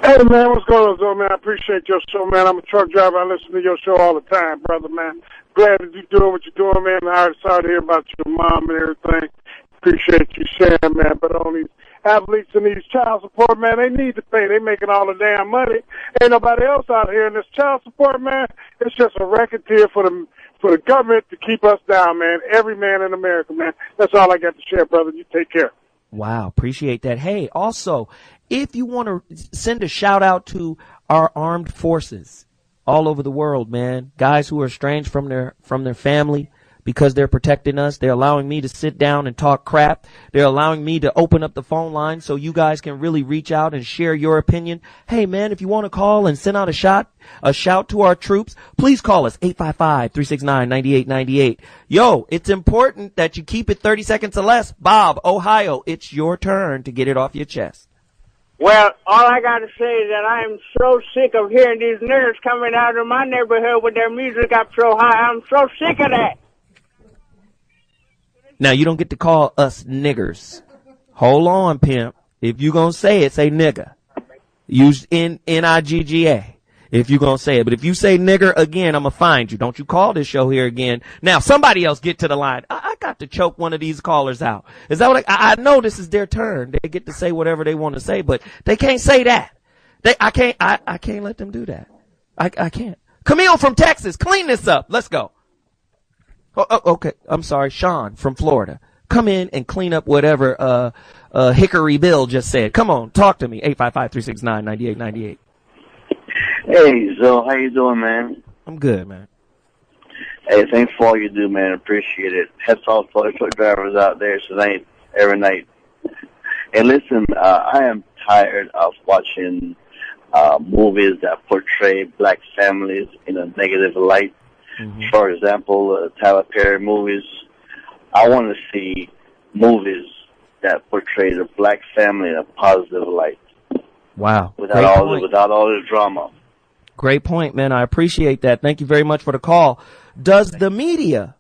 [SPEAKER 6] Hey, man, what's going on, Zoe, man? I appreciate your show, man. I'm a truck driver. I listen to your show all the time, brother, man. Glad that you're doing what you're doing, man. I'm sorry to hear about your mom and everything. Appreciate you sharing, man. But on these athletes and these child support, man, they need to pay. They making all the damn money. Ain't nobody else out here. And this child support, man, it's just a racketeer for the government to keep us down, man. Every man in America, man. That's all I got to share, brother. You take care.
[SPEAKER 1] Wow, appreciate that. Hey, also, if you want to send a shout out to our armed forces all over the world, man, guys who are estranged from their family, because they're protecting us. They're allowing me to sit down and talk crap. They're allowing me to open up the phone line so you guys can really reach out and share your opinion. Hey, man, if you want to call and send out a shout to our troops, please call us 855-369-9898. Yo, it's important that you keep it 30 seconds or less. Bob, Ohio, it's your turn to get it off your chest.
[SPEAKER 5] Well, all I got to say is that I am so sick of hearing these niggers coming out of my neighborhood with their music up so high. I'm so sick of that.
[SPEAKER 1] Now, you don't get to call us niggers. Hold on, pimp. If you gonna say it, say nigga. Use N-I-G-G-A. If you gonna say it. But if you say nigger again, I'm gonna find you. Don't you call this show here again. Now, somebody else get to the line. I got to choke one of these callers out. Is that what I know this is their turn. They get to say whatever they want to say, but they can't say that. I can't let them do that. I can't. Camille from Texas, clean this up. Let's go. Oh, okay. I'm sorry. Sean from Florida. Come in and clean up whatever Hickory Bill just said. Come on, talk to me. 855-369-9898.
[SPEAKER 7] Hey, Zo, how you doing, man?
[SPEAKER 1] I'm good, man.
[SPEAKER 7] Hey, thanks for all you do, man. Appreciate it. Hats off to all the truck drivers out there tonight, every night. Hey, listen, I am tired of watching movies that portray black families in a negative light. Mm-hmm. For example, Tyler Perry movies. I want to see movies that portray the black family in a positive light.
[SPEAKER 1] Wow.
[SPEAKER 7] Without all the drama.
[SPEAKER 1] Great point, man. I appreciate that. Thank you very much for the call. Does the media,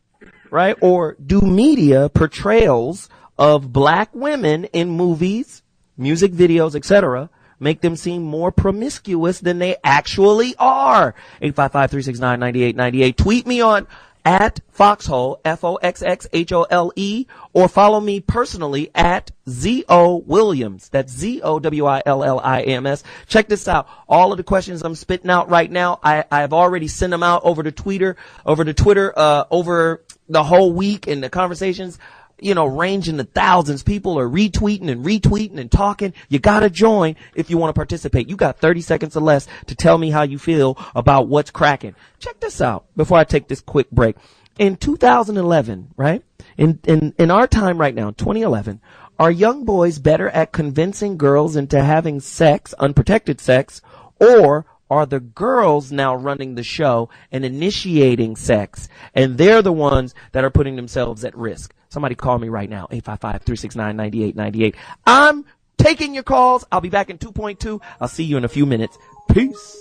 [SPEAKER 1] right, or do media portrayals of black women in movies, music videos, etc., make them seem more promiscuous than they actually are? 855-369-9898. Tweet me on at Foxxhole, Foxxhole, or follow me personally at ZoWilliams. That's ZoWilliams. Check this out. All of the questions I'm spitting out right now, I've already sent them out over to Twitter, over the whole week, and the conversations, range in the thousands. People are retweeting and talking. You gotta join if you want to participate. You got 30 seconds or less to tell me how you feel about what's cracking. Check this out before I take this quick break. In 2011, right? In our time right now, 2011, are young boys better at convincing girls into having sex, unprotected sex, or are the girls now running the show and initiating sex, and they're the ones that are putting themselves at risk? Somebody call me right now, 855-369-9898. I'm taking your calls. I'll be back in 2.2. I'll see you in a few minutes. Peace.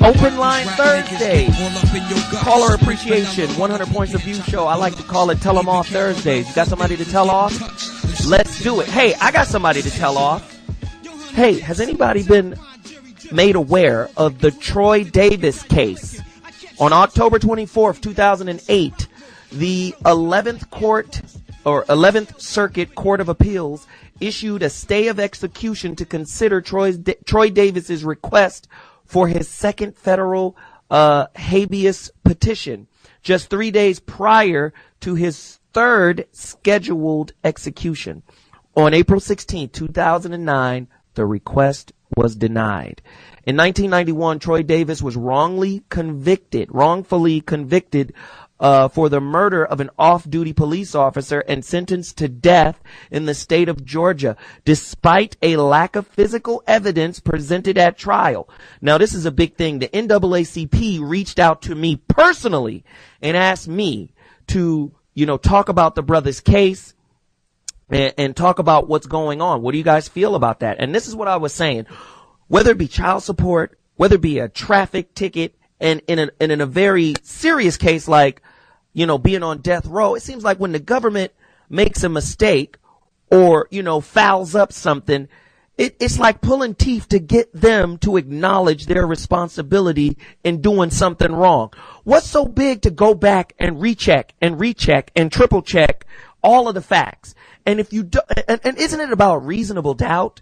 [SPEAKER 1] Open Line Thursday. Caller appreciation, 100 points of view show. I like to call it Tell 'em Off Thursdays. You got somebody to tell off? Let's do it. Hey, I got somebody to tell off. Hey, has anybody been made aware of the Troy Davis case? On October 24th, 2008, the 11th Circuit Court of Appeals issued a stay of execution to consider Troy Davis's request for his second federal habeas petition, just 3 days prior to his third scheduled execution. On April 16, 2009, the request was denied. In 1991, Troy Davis was wrongfully convicted for the murder of an off-duty police officer and sentenced to death in the state of Georgia, despite a lack of physical evidence presented at trial. Now, this is a big thing. The NAACP reached out to me personally and asked me to, talk about the brother's case and talk about what's going on. What do you guys feel about that? And this is what I was saying. Whether it be child support, whether it be a traffic ticket, and in a very serious case like, being on death row, it seems like when the government makes a mistake or, fouls up something, it's like pulling teeth to get them to acknowledge their responsibility in doing something wrong. What's so big to go back and recheck and triple check all of the facts? And if you do, and isn't it about reasonable doubt?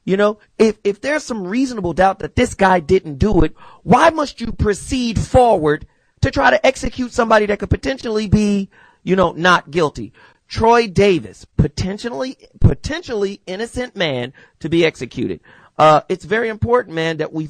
[SPEAKER 1] If there's some reasonable doubt that this guy didn't do it, why must you proceed forward to try to execute somebody that could potentially be, not guilty? Troy Davis, potentially innocent man to be executed. It's very important, man, that we,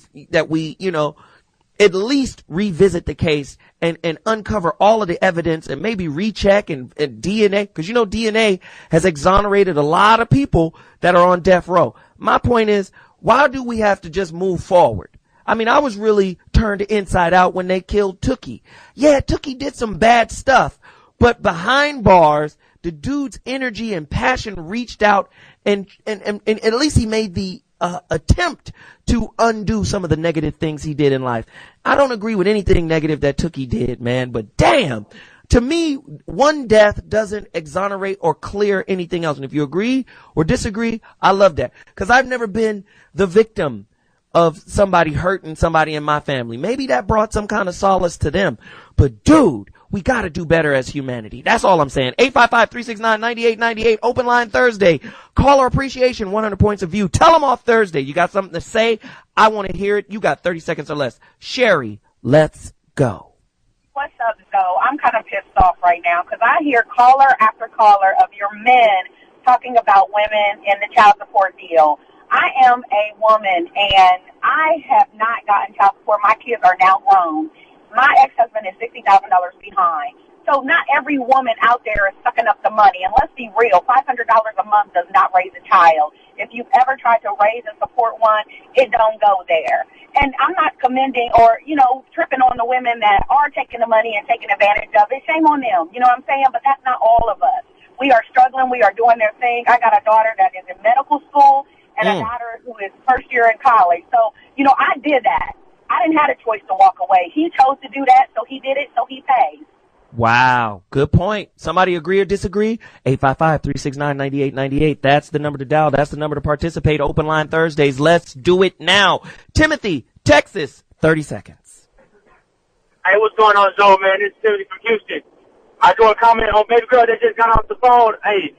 [SPEAKER 1] at least revisit the case and uncover all of the evidence and maybe recheck and DNA, because DNA has exonerated a lot of people that are on death row. My point is, why do we have to just move forward? I mean, I was really turned inside out when they killed Tookie. Yeah, Tookie did some bad stuff, but behind bars, the dude's energy and passion reached out and at least he made the attempt to undo some of the negative things he did in life. I don't agree with anything negative that Tookie did, man, but damn, to me, one death doesn't exonerate or clear anything else. And if you agree or disagree, I love that, because I've never been the victim of somebody hurting somebody in my family. Maybe that brought some kind of solace to them, but dude, we got to do better as humanity. That's all I'm saying. 855-369-9898. Open line Thursday. Caller appreciation, 100 points of view. Tell them off Thursday. You got something to say? I want to hear it. You got 30 seconds or less. Sherry, let's go.
[SPEAKER 20] What's up, Zoe? I'm kind of pissed off right now because I hear caller after caller of your men talking about women in the child support deal. I am a woman, and I have not gotten child support. My kids are now grown. My ex-husband is $60,000 behind. So not every woman out there is sucking up the money. And let's be real, $500 a month does not raise a child. If you've ever tried to raise and support one, it don't go there. And I'm not commending or, tripping on the women that are taking the money and taking advantage of it. Shame on them. You know what I'm saying? But that's not all of us. We are struggling. We are doing their thing. I got a daughter that is in medical school and a daughter who is first year in college. So, I did that. I didn't have a choice to walk away. He chose to do that, so he did it, so he pays.
[SPEAKER 1] Wow. Good point. Somebody agree or disagree? 855-369-9898. That's the number to dial. That's the number to participate. Open line Thursdays. Let's do it now. Timothy, Texas, 30 seconds.
[SPEAKER 3] Hey, what's going on, Zoe, man? This is Timothy from Houston. I do a comment on baby girl that just got off the phone. Hey,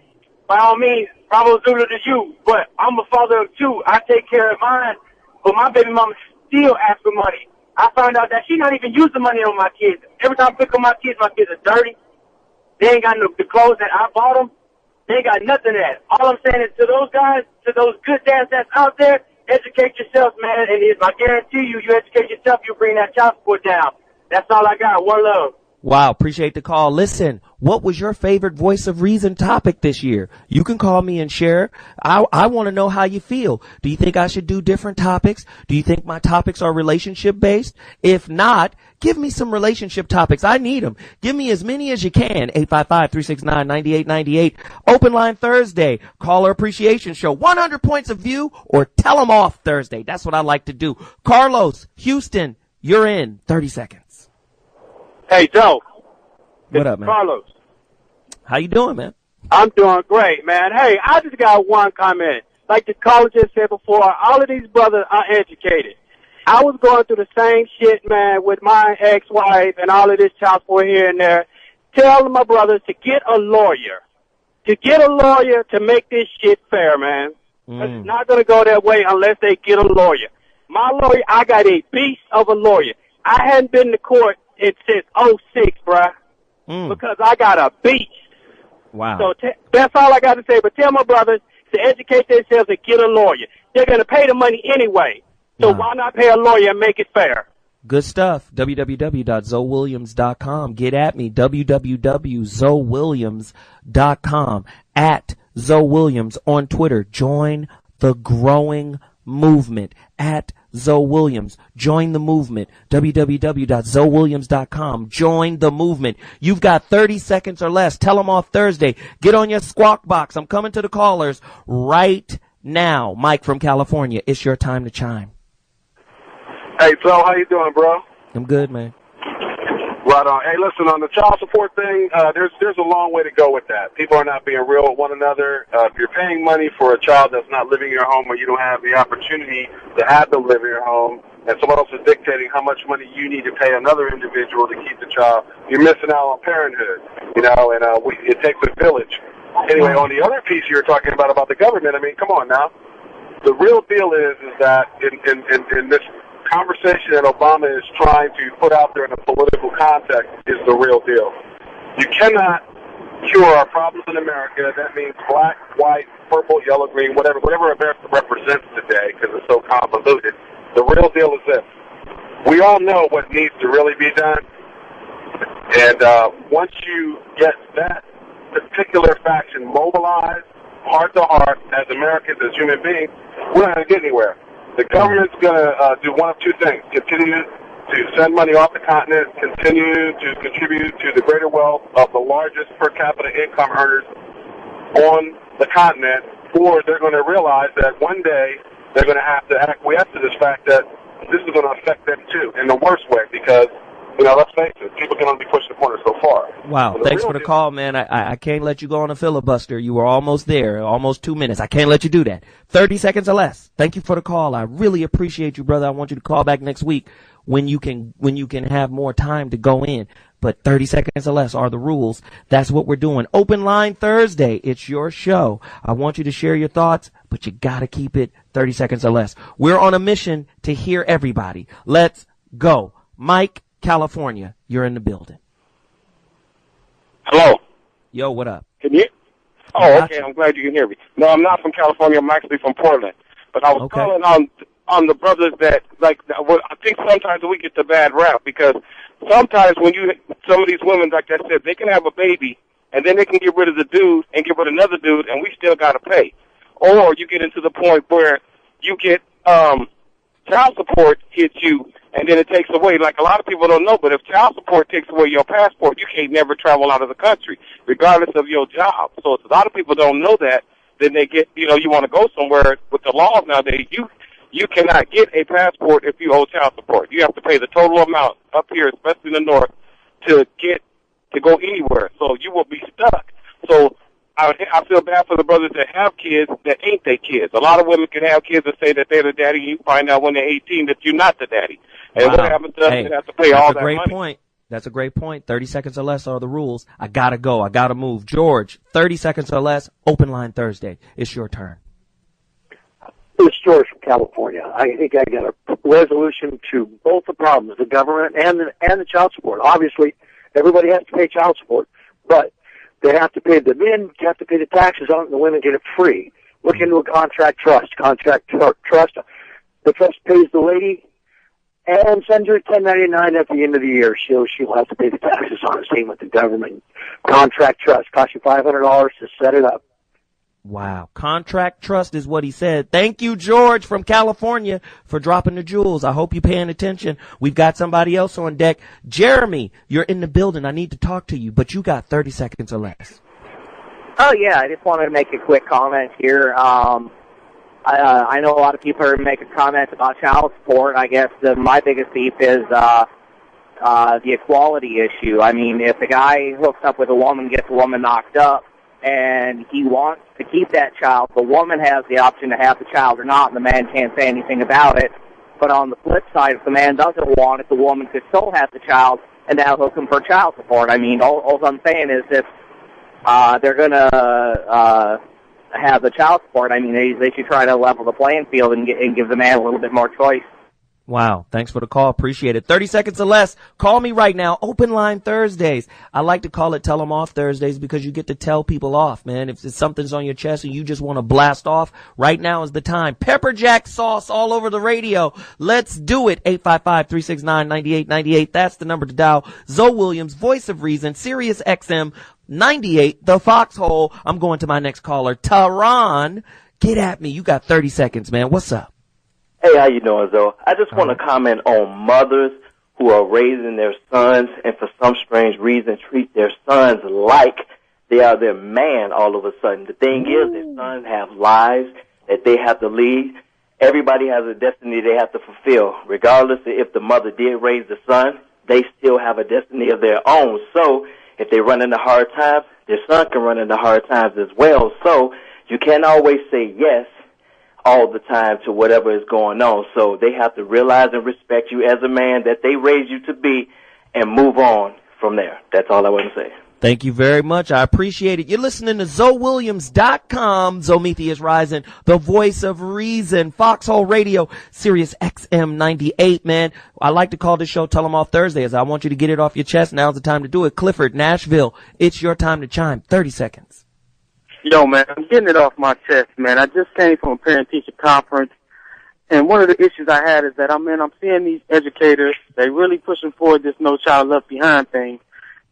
[SPEAKER 3] by all means, bravo Zulu to you, but I'm a father of two. I take care of mine, but my baby mama still asks for money. I found out that she not even using money on my kids. Every time I pick up my kids are dirty. They ain't got the clothes that I bought them. They ain't got nothing of that. All I'm saying is to those guys, to those good dads that's out there, educate yourself, man. And I guarantee you educate yourself, you bring that child support down. That's all I got. One love.
[SPEAKER 1] Wow, appreciate the call. Listen, what was your favorite Voice of Reason topic this year? You can call me and share. I want to know how you feel. Do you think I should do different topics? Do you think my topics are relationship based? If not, give me some relationship topics. I need them. Give me as many as you can. 855-369-9898. Open line Thursday. Caller appreciation show. 100 points of view or tell them off Thursday. That's what I like to do. Carlos, Houston, you're in 30 seconds.
[SPEAKER 3] Hey, Joe.
[SPEAKER 1] What up, man?
[SPEAKER 3] Carlos.
[SPEAKER 1] How you doing, man?
[SPEAKER 3] I'm doing great, man. Hey, I just got one comment. Like the caller just said before, all of these brothers are educated. I was going through the same shit, man, with my ex-wife and all of this child support here and there. Tell my brothers to get a lawyer. To get a lawyer to make this shit fair, man. It's not going to go that way unless they get a lawyer. My lawyer, I got a beast of a lawyer. I hadn't been to court since 06, bruh, because I got a beast.
[SPEAKER 1] Wow.
[SPEAKER 3] So that's all I got to say. But tell my brothers to educate themselves and get a lawyer. They're going to pay the money anyway. So why not pay a lawyer and make it fair?
[SPEAKER 1] Good stuff. www.ZoWilliams.com. Get at me. www.ZoWilliams.com. At ZoWilliams on Twitter. Join the growing movement. At ZoWilliams. Join the movement. www.ZoWilliams.com. Join the movement. You've got 30 seconds or less. Tell them off Thursday. Get on your squawk box. I'm coming to the callers right now. Mike from California. It's your time to chime.
[SPEAKER 2] Hey, Phil, how you doing, bro?
[SPEAKER 1] I'm good, man.
[SPEAKER 2] Right on. Hey, listen, on the child support thing, there's a long way to go with that. People are not being real with one another. If you're paying money for a child that's not living in your home or you don't have the opportunity to have them live in your home, and someone else is dictating how much money you need to pay another individual to keep the child, you're missing out on parenthood, and it takes a village. Anyway, on the other piece you were talking about the government, I mean, come on now. The real deal is that in this conversation that Obama is trying to put out there in a political context is the real deal. You cannot
[SPEAKER 19] cure our problems in America, that means black, white, purple, yellow, green, whatever America represents today, because it's so convoluted. The real deal is this. We all know what needs to really be done, and once you get that particular faction mobilized, heart to heart, as Americans, as human beings, we're not going to get anywhere. The government's going to do one of two things: continue to send money off the continent, continue to contribute to the greater wealth of the largest per capita income earners on the continent, or they're going to realize that one day they're going to have to acquiesce to this fact that this is going to affect them too, in the worst way, because, let's face it, people can only push the corner so far.
[SPEAKER 1] Wow, thanks for the call, man. I can't let you go on a filibuster. You were almost there, almost 2 minutes. I can't let you do that. 30 seconds or less. Thank you for the call. I really appreciate you, brother. I want you to call back next week when you can have more time to go in. But 30 seconds or less are the rules. That's what we're doing. Open Line Thursday. It's your show. I want you to share your thoughts, but you got to keep it 30 seconds or less. We're on a mission to hear everybody. Let's go. Mike, California, you're in the building.
[SPEAKER 4] Hello.
[SPEAKER 1] Yo, what up?
[SPEAKER 4] Can you? Oh, okay. I'm glad you can hear me. No, I'm not from California. I'm actually from Portland. But I was calling on the brothers that, I think sometimes we get the bad rap, because sometimes when some of these women, like I said, they can have a baby and then they can get rid of the dude and get rid of another dude, and we still got to pay. Or you get into the point where you get child support hits you, and then it takes away. Like, a lot of people don't know, but if child support takes away your passport, you can't never travel out of the country, regardless of your job. So a lot of people don't know that. Then they get, you want to go somewhere. With the laws nowadays, you cannot get a passport if you owe child support. You have to pay the total amount up here, especially in the north, to go anywhere. So you will be stuck. So I feel bad for the brothers that have kids that ain't their kids. A lot of women can have kids that say that they're the daddy, and you find out when they're 18 that you're not the daddy. And what happens to us, they have to pay all that money.
[SPEAKER 1] That's a great point. That's a great point. 30 seconds or less are the rules. I got to go. I got to move. George, 30 seconds or less, Open Line Thursday. It's your turn.
[SPEAKER 8] It's George from California. I think I got a resolution to both the problems, the government and the child support. Obviously, everybody has to pay child support, but they have to pay, the men have to pay the taxes on it, and the women get it free. Look into a contract trust. Trust. The trust pays the lady and sends her a 1099 at the end of the year. She'll have to pay the taxes on it. Same with the government. Contract trust costs you $500 to set it up.
[SPEAKER 1] Wow. Contract trust is what he said. Thank you, George from California, for dropping the jewels. I hope you're paying attention. We've got somebody else on deck. Jeremy, you're in the building. I need to talk to you, but you got 30 seconds or less.
[SPEAKER 23] Oh, yeah. I just wanted to make a quick comment here. I know a lot of people are making comments about child support. I guess my biggest beef is the equality issue. I mean, if the guy hooks up with a woman, gets a woman knocked up, and he wants to keep that child, the woman has the option to have the child or not, and the man can't say anything about it. But on the flip side, if the man doesn't want it, the woman could still have the child and now hook him for child support. I mean, all I'm saying is if they're going to have the child support, I mean, they should try to level the playing field and give the man a little bit more choice.
[SPEAKER 1] Wow. Thanks for the call. Appreciate it. 30 seconds or less. Call me right now. Open Line Thursdays. I like to call it Tell 'em Off Thursdays because you get to tell people off, man. If something's on your chest and you just want to blast off, right now is the time. Pepper jack sauce all over the radio. Let's do it. 855-369-9898. That's the number to dial. ZoWilliams, Voice of Reason, Sirius XM 98, the Foxxhole. I'm going to my next caller. Tehran, get at me. You got 30 seconds, man. What's up?
[SPEAKER 24] Hey, how you doing, Zoe? I just want to comment on mothers who are raising their sons and for some strange reason treat their sons like they are their man all of a sudden. The thing is, their sons have lives that they have to lead. Everybody has a destiny they have to fulfill. Regardless of if the mother did raise the son, they still have a destiny of their own. So if they run into hard times, their son can run into hard times as well. So you can't always say yes all the time to whatever is going on. So they have to realize and respect you as a man that they raised you to be and move on from there. That's all I want to say.
[SPEAKER 1] Thank you very much. I appreciate it. You're listening to ZoWilliams.com. Zomethi is rising, the voice of reason. Foxxhole Radio, Sirius XM 98, man. I like to call this show Tell 'em Off Thursdays. I want you to get it off your chest. Now's the time to do it. Clifford, Nashville, it's your time to chime. 30 seconds.
[SPEAKER 18] Yo, man, I'm getting it off my chest, man. I just came from a parent-teacher conference, and one of the issues I had is that I'm seeing these educators, they really pushing forward this No Child Left Behind thing,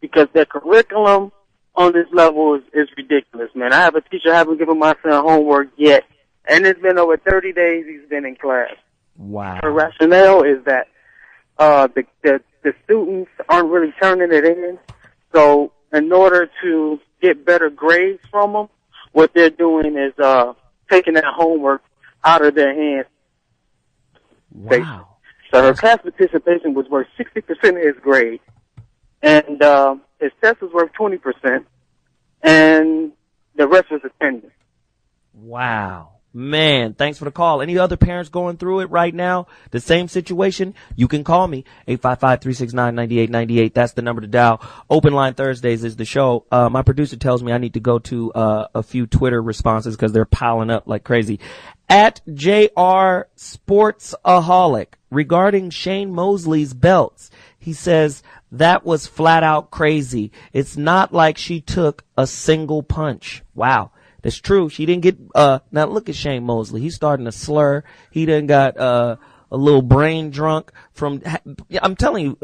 [SPEAKER 18] because their curriculum on this level is ridiculous, man. I have a teacher haven't given my son homework yet, and it's been over 30 days he's been in class.
[SPEAKER 1] Wow.
[SPEAKER 18] Her rationale is that the students aren't really turning it in, so in order to get better grades from them, what they're doing is taking that homework out of their hands.
[SPEAKER 1] Wow.
[SPEAKER 18] So her class participation was worth 60% of his grade. And his test was worth 20%, and the rest was attendance.
[SPEAKER 1] Wow. Man, thanks for the call. Any other parents going through it right now? The same situation? You can call me, 855-369-9898. That's the number to dial. Open Line Thursdays is the show. My producer tells me I need to go to a few Twitter responses because they're piling up like crazy. At JR Sportsaholic, regarding Shane Mosley's belts, he says, that was flat out crazy. It's not like she took a single punch. Wow. That's true. She didn't get, now look at Shane Mosley. He's starting to slur. He done got, a little brain drunk from, I'm telling you,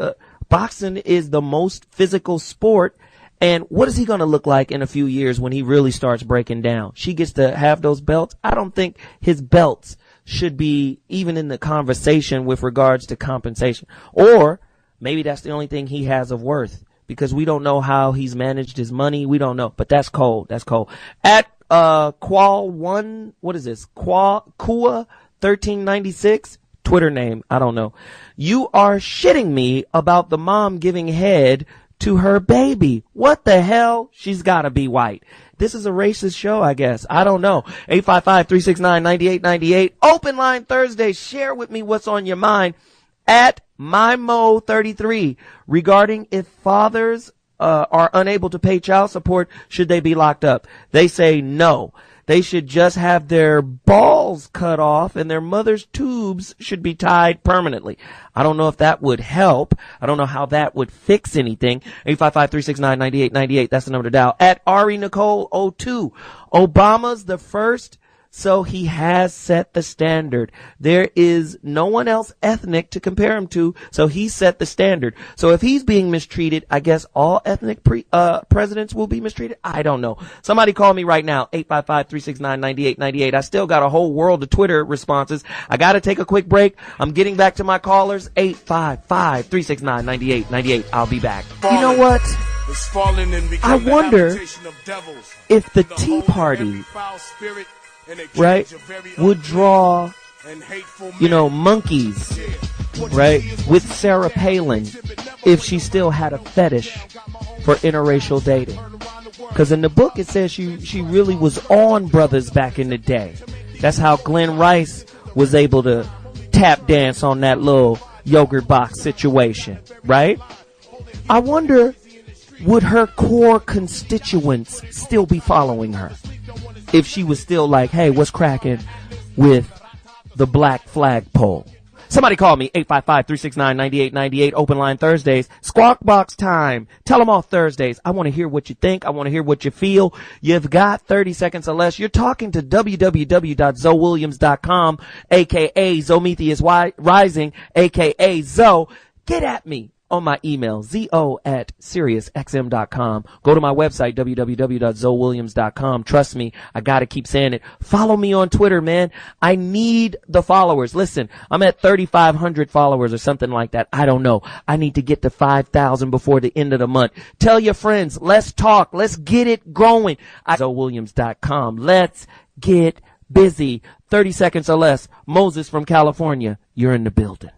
[SPEAKER 1] boxing is the most physical sport. And what is he going to look like in a few years when he really starts breaking down? She gets to have those belts. I don't think his belts should be even in the conversation with regards to compensation. Or maybe that's the only thing he has of worth, because we don't know how he's managed his money. We don't know, but that's cold. That's cold. At, Kua 1396, Twitter name, I don't know. You are shitting me about the mom giving head to her baby. What the hell? She's gotta be white. This is a racist show, I guess. I don't know. 855-369-9898. Open Line Thursday. Share with me what's on your mind. At MyMo33, regarding if fathers are unable to pay child support, should they be locked up? They say no. They should just have their balls cut off and their mother's tubes should be tied permanently. I don't know if that would help. I don't know how that would fix anything. 855-369-9898. That's the number to dial. At Ari Nicole 02, Obama's the first, so he has set the standard. There is no one else ethnic to compare him to, so he set the standard. So if he's being mistreated, I guess all ethnic presidents will be mistreated. I don't know. Somebody call me right now, 855-369-9898. I still got a whole world of Twitter responses. I got to take a quick break. I'm getting back to my callers, 855-369-9898. I'll be back. You know what? I wonder if the Tea Party, right, would draw, monkeys, right, with Sarah Palin if she still had a fetish for interracial dating. Because in the book it says she really was on brothers back in the day. That's how Glenn Rice was able to tap dance on that little yogurt box situation, right? I wonder, would her core constituents still be following her if she was still like, hey, what's cracking with the black flagpole? Somebody call me, 855-369-9898, Open Line Thursdays, Squawk Box time, Tell 'em Off Thursdays. I want to hear what you think. I want to hear what you feel. You've got 30 seconds or less. You're talking to www.ZoWilliams.com, a.k.a. Zomethi is rising, a.k.a. Zo. Get at me on my email, zo@SiriusXM.com. Go to my website, www.ZoWilliams.com. Trust me, I gotta keep saying it. Follow me on Twitter, man. I need the followers. Listen, I'm at 3,500 followers or something like that. I don't know. I need to get to 5,000 before the end of the month. Tell your friends. Let's talk. Let's get it growing. ZoWilliams.com. Let's get busy. 30 seconds or less. Moses from California, you're in the building.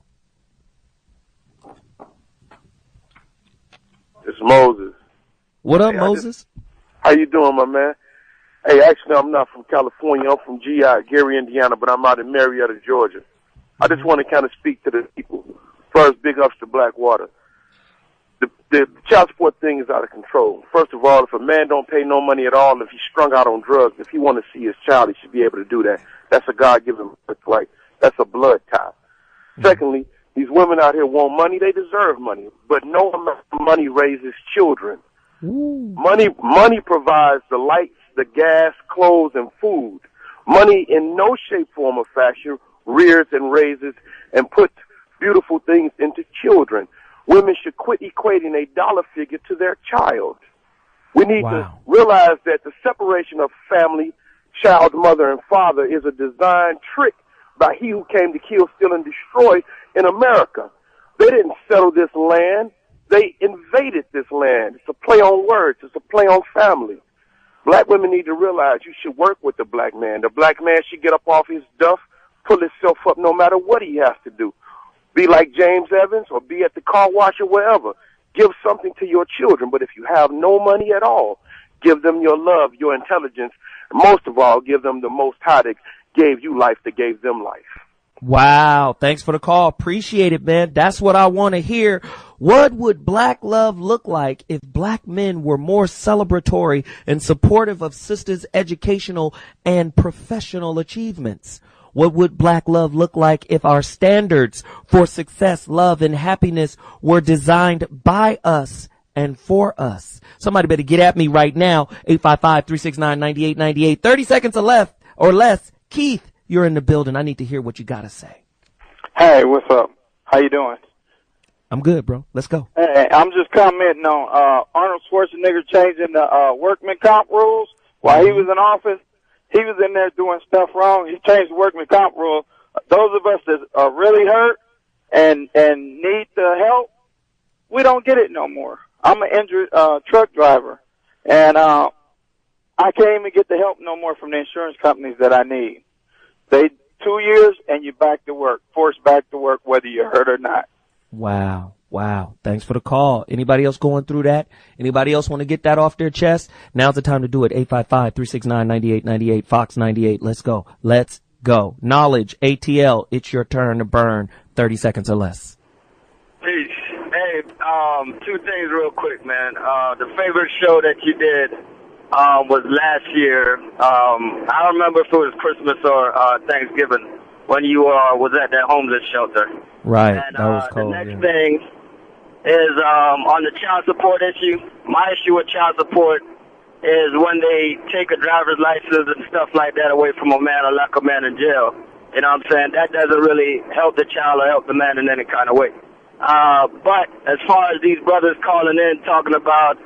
[SPEAKER 19] It's Moses.
[SPEAKER 1] What up, Moses?
[SPEAKER 19] How you doing, my man? Hey, actually, I'm not from California. I'm from Gary, Indiana, but I'm out in Marietta, Georgia. I just want to kind of speak to the people. First, big ups to Blackwater. the child support thing is out of control. First of all, if a man don't pay no money at all, if he's strung out on drugs, if he want to see his child, he should be able to do that. That's a God-given right. That's a blood tie. Mm-hmm. Secondly, these women out here want money. They deserve money, but no amount of money raises children. Ooh. Money provides the lights, the gas, clothes, and food. Money in no shape, form, or fashion rears and raises and puts beautiful things into children. Women should quit equating a dollar figure to their child. We need to realize that the separation of family, child, mother, and father is a design trick by he who came to kill, steal, and destroy in America. They didn't settle this land. They invaded this land. It's a play on words. It's a play on family. Black women need to realize you should work with the black man. The black man should get up off his duff, pull himself up no matter what he has to do. Be like James Evans or be at the car wash or wherever. Give something to your children. But if you have no money at all, give them your love, your intelligence. And most of all, give them the Most High that gave you life, that gave them life.
[SPEAKER 1] Wow. Thanks for the call. Appreciate it, man. That's what I want to hear. What would black love look like if black men were more celebratory and supportive of sisters' educational and professional achievements? What would black love look like if our standards for success, love, and happiness were designed by us and for us? Somebody better get at me right now. 855-369-9898. 30 seconds or less. Keith, you're in the building. I need to hear what you got to say.
[SPEAKER 9] Hey, what's up? How you doing?
[SPEAKER 1] I'm good, bro. Let's go.
[SPEAKER 9] Hey, I'm just commenting on Arnold Schwarzenegger changing the workman comp rules while he was in office. He was in there doing stuff wrong. He changed the workman comp rule. Those of us that are really hurt and need the help, we don't get it no more. I'm an injured truck driver, and I can't even get the help no more from the insurance companies that I need. They 2 years and you're back to work, forced back to work whether you're hurt or not.
[SPEAKER 1] Wow. Wow. Thanks for the call. Anybody else going through that? Anybody else want to get that off their chest? Now's the time to do it. 855-369-9898, Fox 98. Let's go. Let's go. Knowledge, ATL, it's your turn to burn. 30 seconds or less.
[SPEAKER 10] Peace. Hey, two things real quick, man. The favorite show that you did was last year. I don't remember if it was Christmas or Thanksgiving when you was at that homeless shelter.
[SPEAKER 1] Right.
[SPEAKER 10] And,
[SPEAKER 1] that was cold.
[SPEAKER 10] The next thing is on the child support issue. My issue with child support is when they take a driver's license and stuff like that away from a man or lock a man in jail. You know what I'm saying? That doesn't really help the child or help the man in any kind of way. But as far as these brothers calling in talking about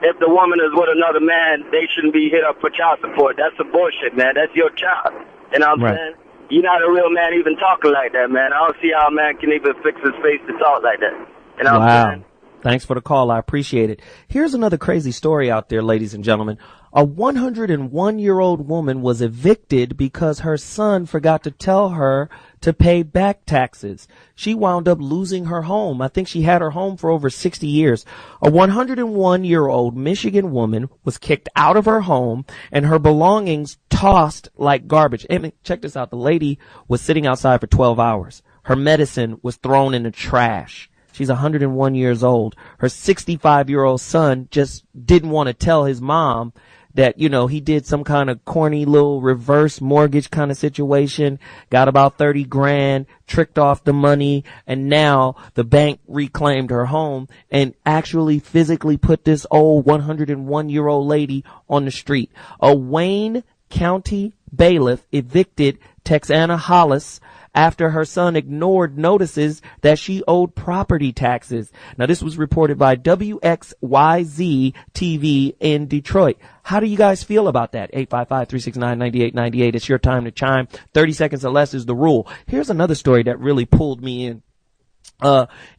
[SPEAKER 10] if the woman is with another man, they shouldn't be hit up for child support. That's some bullshit, man. That's your child. You know what I'm saying? You're not a real man even talking like that, man. I don't see how a man can even fix his face to talk like that. You know what I'm saying?
[SPEAKER 1] Thanks for the call. I appreciate it. Here's another crazy story out there, ladies and gentlemen. A 101-year-old woman was evicted because her son forgot to tell her to pay back taxes. She wound up losing her home. I think she had her home for over 60 years. A 101-year-old Michigan woman was kicked out of her home and her belongings tossed like garbage. And check this out. The lady was sitting outside for 12 hours. Her medicine was thrown in the trash. She's 101 years old. Her 65-year-old son just didn't want to tell his mom that, you know, he did some kind of corny little reverse mortgage kind of situation, got about 30 grand, tricked off the money, and now the bank reclaimed her home and actually physically put this old 101-year-old lady on the street. A Wayne County bailiff evicted Texana Hollis after her son ignored notices that she owed property taxes. Now, this was reported by WXYZ TV in Detroit. How do you guys feel about that? 855-369-9898. It's your time to chime. 30 seconds or less is the rule. Here's another story that really pulled me in.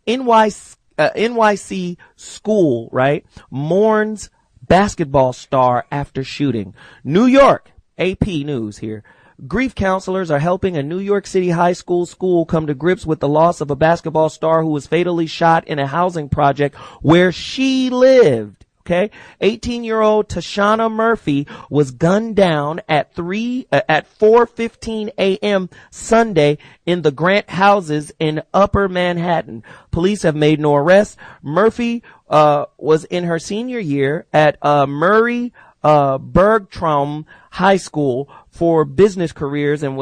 [SPEAKER 1] NYC school, right, mourns basketball star after shooting. New York, AP News here. Grief counselors are helping a New York City high school come to grips with the loss of a basketball star who was fatally shot in a housing project where she lived Okay. 18-year-old Tashana Murphy was gunned down at 4:15 a.m. Sunday in the Grant houses in Upper Manhattan. Police have made no arrests. Murphy was in her senior year at Murray Bergtraum High School for business careers and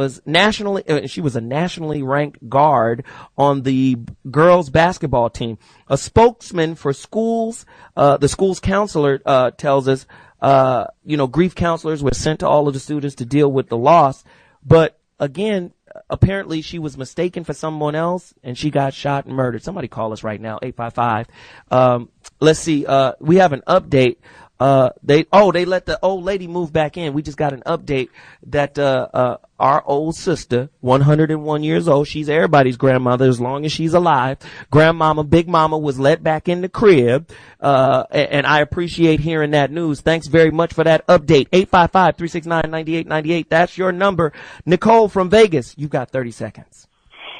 [SPEAKER 1] she was a nationally ranked guard on the girls basketball team. A spokesman for schools, the school's counselor, tells us, grief counselors were sent to all of the students to deal with the loss. But again, apparently she was mistaken for someone else and she got shot and murdered. Somebody call us right now, 855. Let's see, we have an update. They let the old lady move back in. We just got an update that, our old sister, 101 years old, she's everybody's grandmother as long as she's alive. Grandmama, Big Mama was let back in the crib. And I appreciate hearing that news. Thanks very much for that update. 855-369-9898. That's your number. Nicole from Vegas, you've got 30 seconds.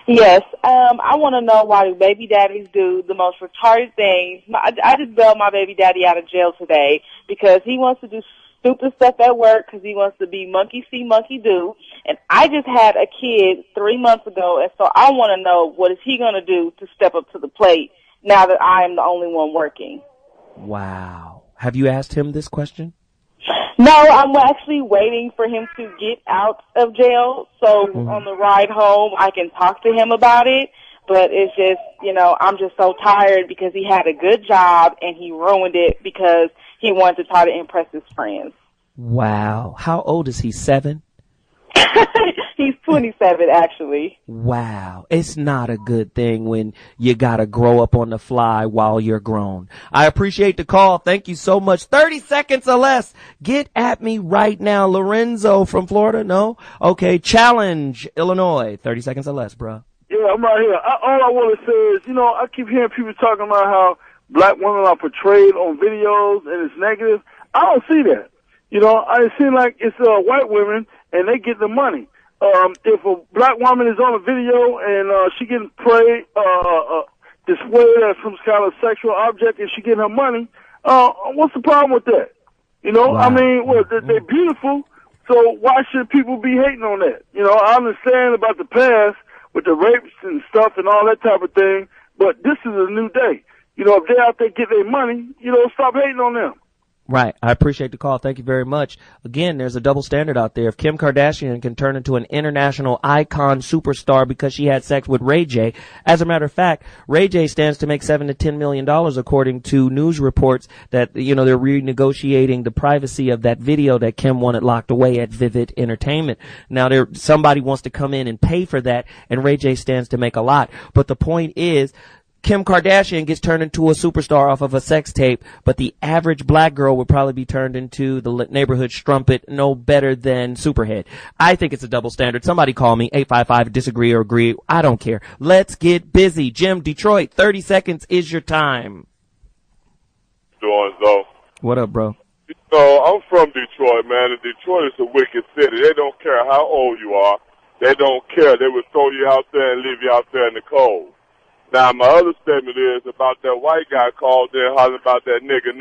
[SPEAKER 11] Yes, I want to know why baby daddies do the most retarded things. I just bailed my baby daddy out of jail today because he wants to do stupid stuff at work because he wants to be monkey see, monkey do. And I just had a kid 3 months ago, and so I want to know what is he going to do to step up to the plate now that I am the only one working.
[SPEAKER 1] Wow. Have you asked him this question?
[SPEAKER 11] No, I'm actually waiting for him to get out of jail, so on the ride home I can talk to him about it. But it's just, I'm just so tired because he had a good job and he ruined it because he wanted to try to impress his friends.
[SPEAKER 1] Wow. How old is he, 7?
[SPEAKER 11] He's 27, actually.
[SPEAKER 1] Wow. It's not a good thing when you gotta grow up on the fly while you're grown. I appreciate the call. Thank you so much. 30 seconds or less. Get at me right now. Lorenzo from Florida? No? Okay. Challenge, Illinois. 30 seconds or less, bruh.
[SPEAKER 15] Yeah, I'm right here. All I want to say is, I keep hearing people talking about how black women are portrayed on videos and it's negative. I don't see that. I see like it's white women and they get the money. If a black woman is on a video and she getting displayed as some kind of sexual object and she getting her money, what's the problem with that?
[SPEAKER 1] Wow.
[SPEAKER 15] I mean, they're beautiful, so why should people be hating on that? I understand about the past with the rapes and stuff and all that type of thing, but this is a new day. If they're out there getting their money, stop hating on them.
[SPEAKER 1] Right. I appreciate the call. Thank you very much. Again, there's a double standard out there. If Kim Kardashian can turn into an international icon superstar because she had sex with Ray J, as a matter of fact, Ray J stands to make $7 to $10 million according to news reports that, they're renegotiating the privacy of that video that Kim wanted locked away at Vivid Entertainment. Now somebody wants to come in and pay for that, and Ray J stands to make a lot. But the point is, Kim Kardashian gets turned into a superstar off of a sex tape, but the average black girl would probably be turned into the neighborhood strumpet, no better than Superhead. I think it's a double standard. Somebody call me, 855, disagree or agree. I don't care. Let's get busy. Jim, Detroit, 30 seconds is your time.
[SPEAKER 12] Doing, though.
[SPEAKER 1] What up, bro?
[SPEAKER 12] I'm from Detroit, man, and Detroit is a wicked city. They don't care how old you are. They don't care. They would throw you out there and leave you out there in the cold. Now, my other statement is about that white guy called in hollering about that nigga.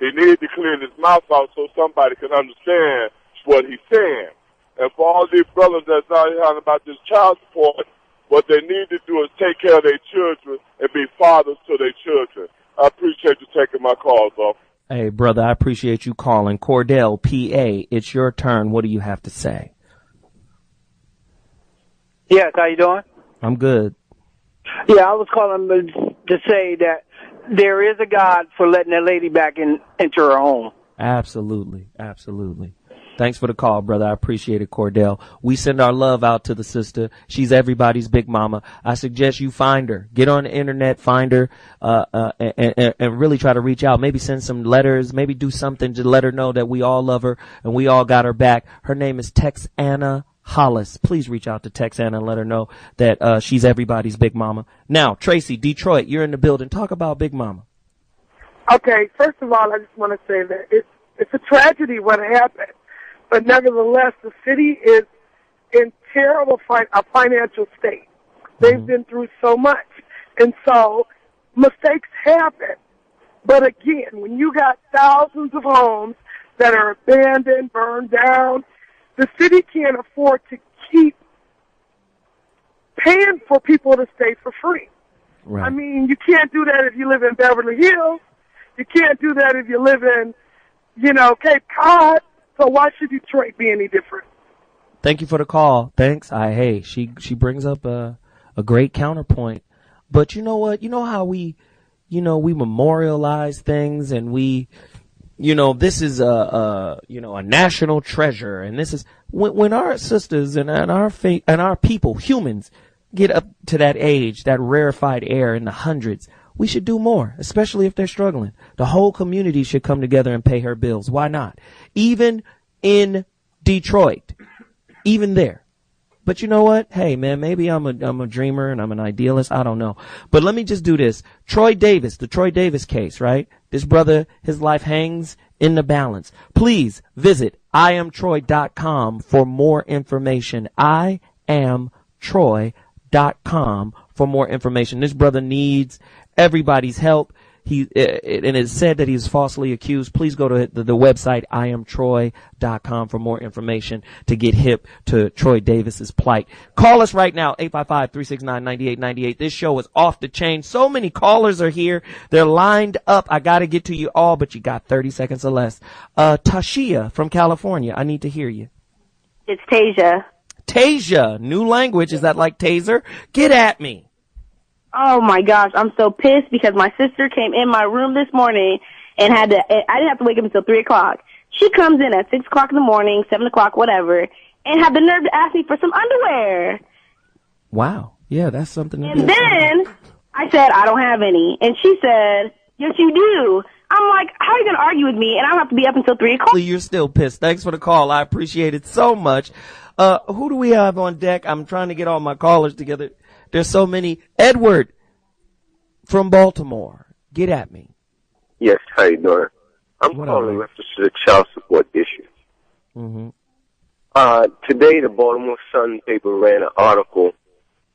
[SPEAKER 12] He needs to clean his mouth out so somebody can understand what he's saying. And for all these brothers that's out here hollering about this child support, what they need to do is take care of their children and be fathers to their children. I appreciate you taking my call, though.
[SPEAKER 1] Hey, brother, I appreciate you calling. Cordell, PA, it's your turn. What do you have to say?
[SPEAKER 18] Yes, how you doing?
[SPEAKER 1] I'm good.
[SPEAKER 18] Yeah, I was calling to say that there is a God for letting that lady back into her home.
[SPEAKER 1] Absolutely. Thanks for the call, brother. I appreciate it, Cordell. We send our love out to the sister. She's everybody's big mama. I suggest you find her. Get on the internet, find her, and really try to reach out. Maybe send some letters, maybe do something to let her know that we all love her and we all got her back. Her name is Texana Hollis. Please reach out to Texana and let her know that she's everybody's big mama. Now, Tracy, Detroit, you're in the building. Talk about Big Mama.
[SPEAKER 13] Okay, first of all, I just want to say that it's a tragedy what happened, but nevertheless, the city is in terrible financial state. They've been through so much, and so mistakes happen. But again, when you got thousands of homes that are abandoned, burned down, the city can't afford to keep paying for people to stay for free.
[SPEAKER 1] Right.
[SPEAKER 13] I mean, you can't do that if you live in Beverly Hills. You can't do that if you live in, Cape Cod. So why should Detroit be any different?
[SPEAKER 1] Thank you for the call. Thanks. She brings up a great counterpoint. But you know what? You know how we memorialize things, and this is a national treasure, and this is when our sisters and our people, humans, get up to that age, that rarefied air in the hundreds, we should do more, especially if they're struggling. The whole community should come together and pay her bills. Why not? Even in Detroit, even there. But you know what? Hey, man, maybe I'm a dreamer and I'm an idealist. I don't know. But let me just do this. The Troy Davis case, right? This brother, his life hangs in the balance. Please visit IamTroy.com for more information. IamTroy.com for more information. This brother needs everybody's help. And it's said that he is falsely accused. Please go to the website IamTroy.com for more information to get hip to Troy Davis's plight. Call us right now, 855-369-9898. This show is off the chain. So many callers are here. They're lined up. I got to get to you all, but you got 30 seconds or less. Tashia from California, I need to hear you.
[SPEAKER 14] It's Tasia.
[SPEAKER 1] Tasia, new language. Is that like taser? Get at me.
[SPEAKER 14] Oh my gosh, I'm so pissed because my sister came in my room this morning and I didn't have to wake up until 3 o'clock. She comes in at 6 o'clock in the morning, 7 o'clock, whatever, and had the nerve to ask me for some underwear.
[SPEAKER 1] Wow. Yeah, that's something.
[SPEAKER 14] And then I said, I don't have any. And she said, yes, you do. I'm like, how are you going to argue with me? And I don't have to be up until 3 o'clock.
[SPEAKER 1] You're still pissed. Thanks for the call. I appreciate it so much. Who do we have on deck? I'm trying to get all my callers together. There's so many. Edward from Baltimore. Get at me.
[SPEAKER 16] Yes, how you doing? I'm calling in reference to the child support issue.
[SPEAKER 1] Mm-hmm.
[SPEAKER 16] Today, the Baltimore Sun paper ran an article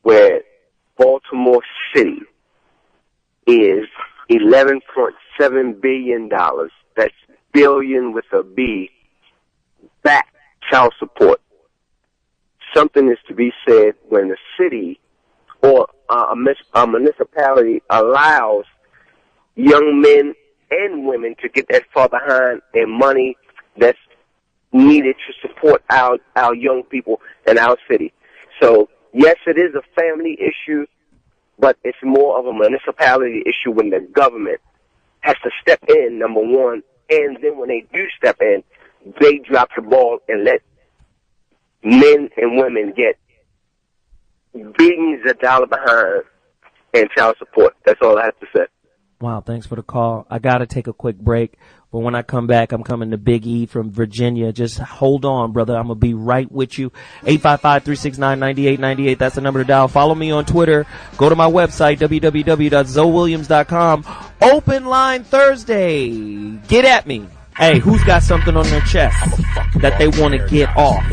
[SPEAKER 16] where Baltimore City is $11.7 billion. That's billion with a B. Back child support. Something is to be said when the city or a municipality allows young men and women to get that far behind in money that's needed to support our young people in our city. So, yes, it is a family issue, but it's more of a municipality issue when the government has to step in, number one, and then when they do step in, they drop the ball and let men and women get billions of dollars behind in child support. That's all I have to say.
[SPEAKER 1] Wow, thanks for the call. I got to take a quick break, but when I come back, I'm coming to Big E from Virginia. Just hold on, brother. I'm going to be right with you. 855-369-9898. That's the number to dial. Follow me on Twitter. Go to my website, www.ZoWilliams.com. Open line Thursday. Get at me. Hey, who's got something on their chest that they want to get off?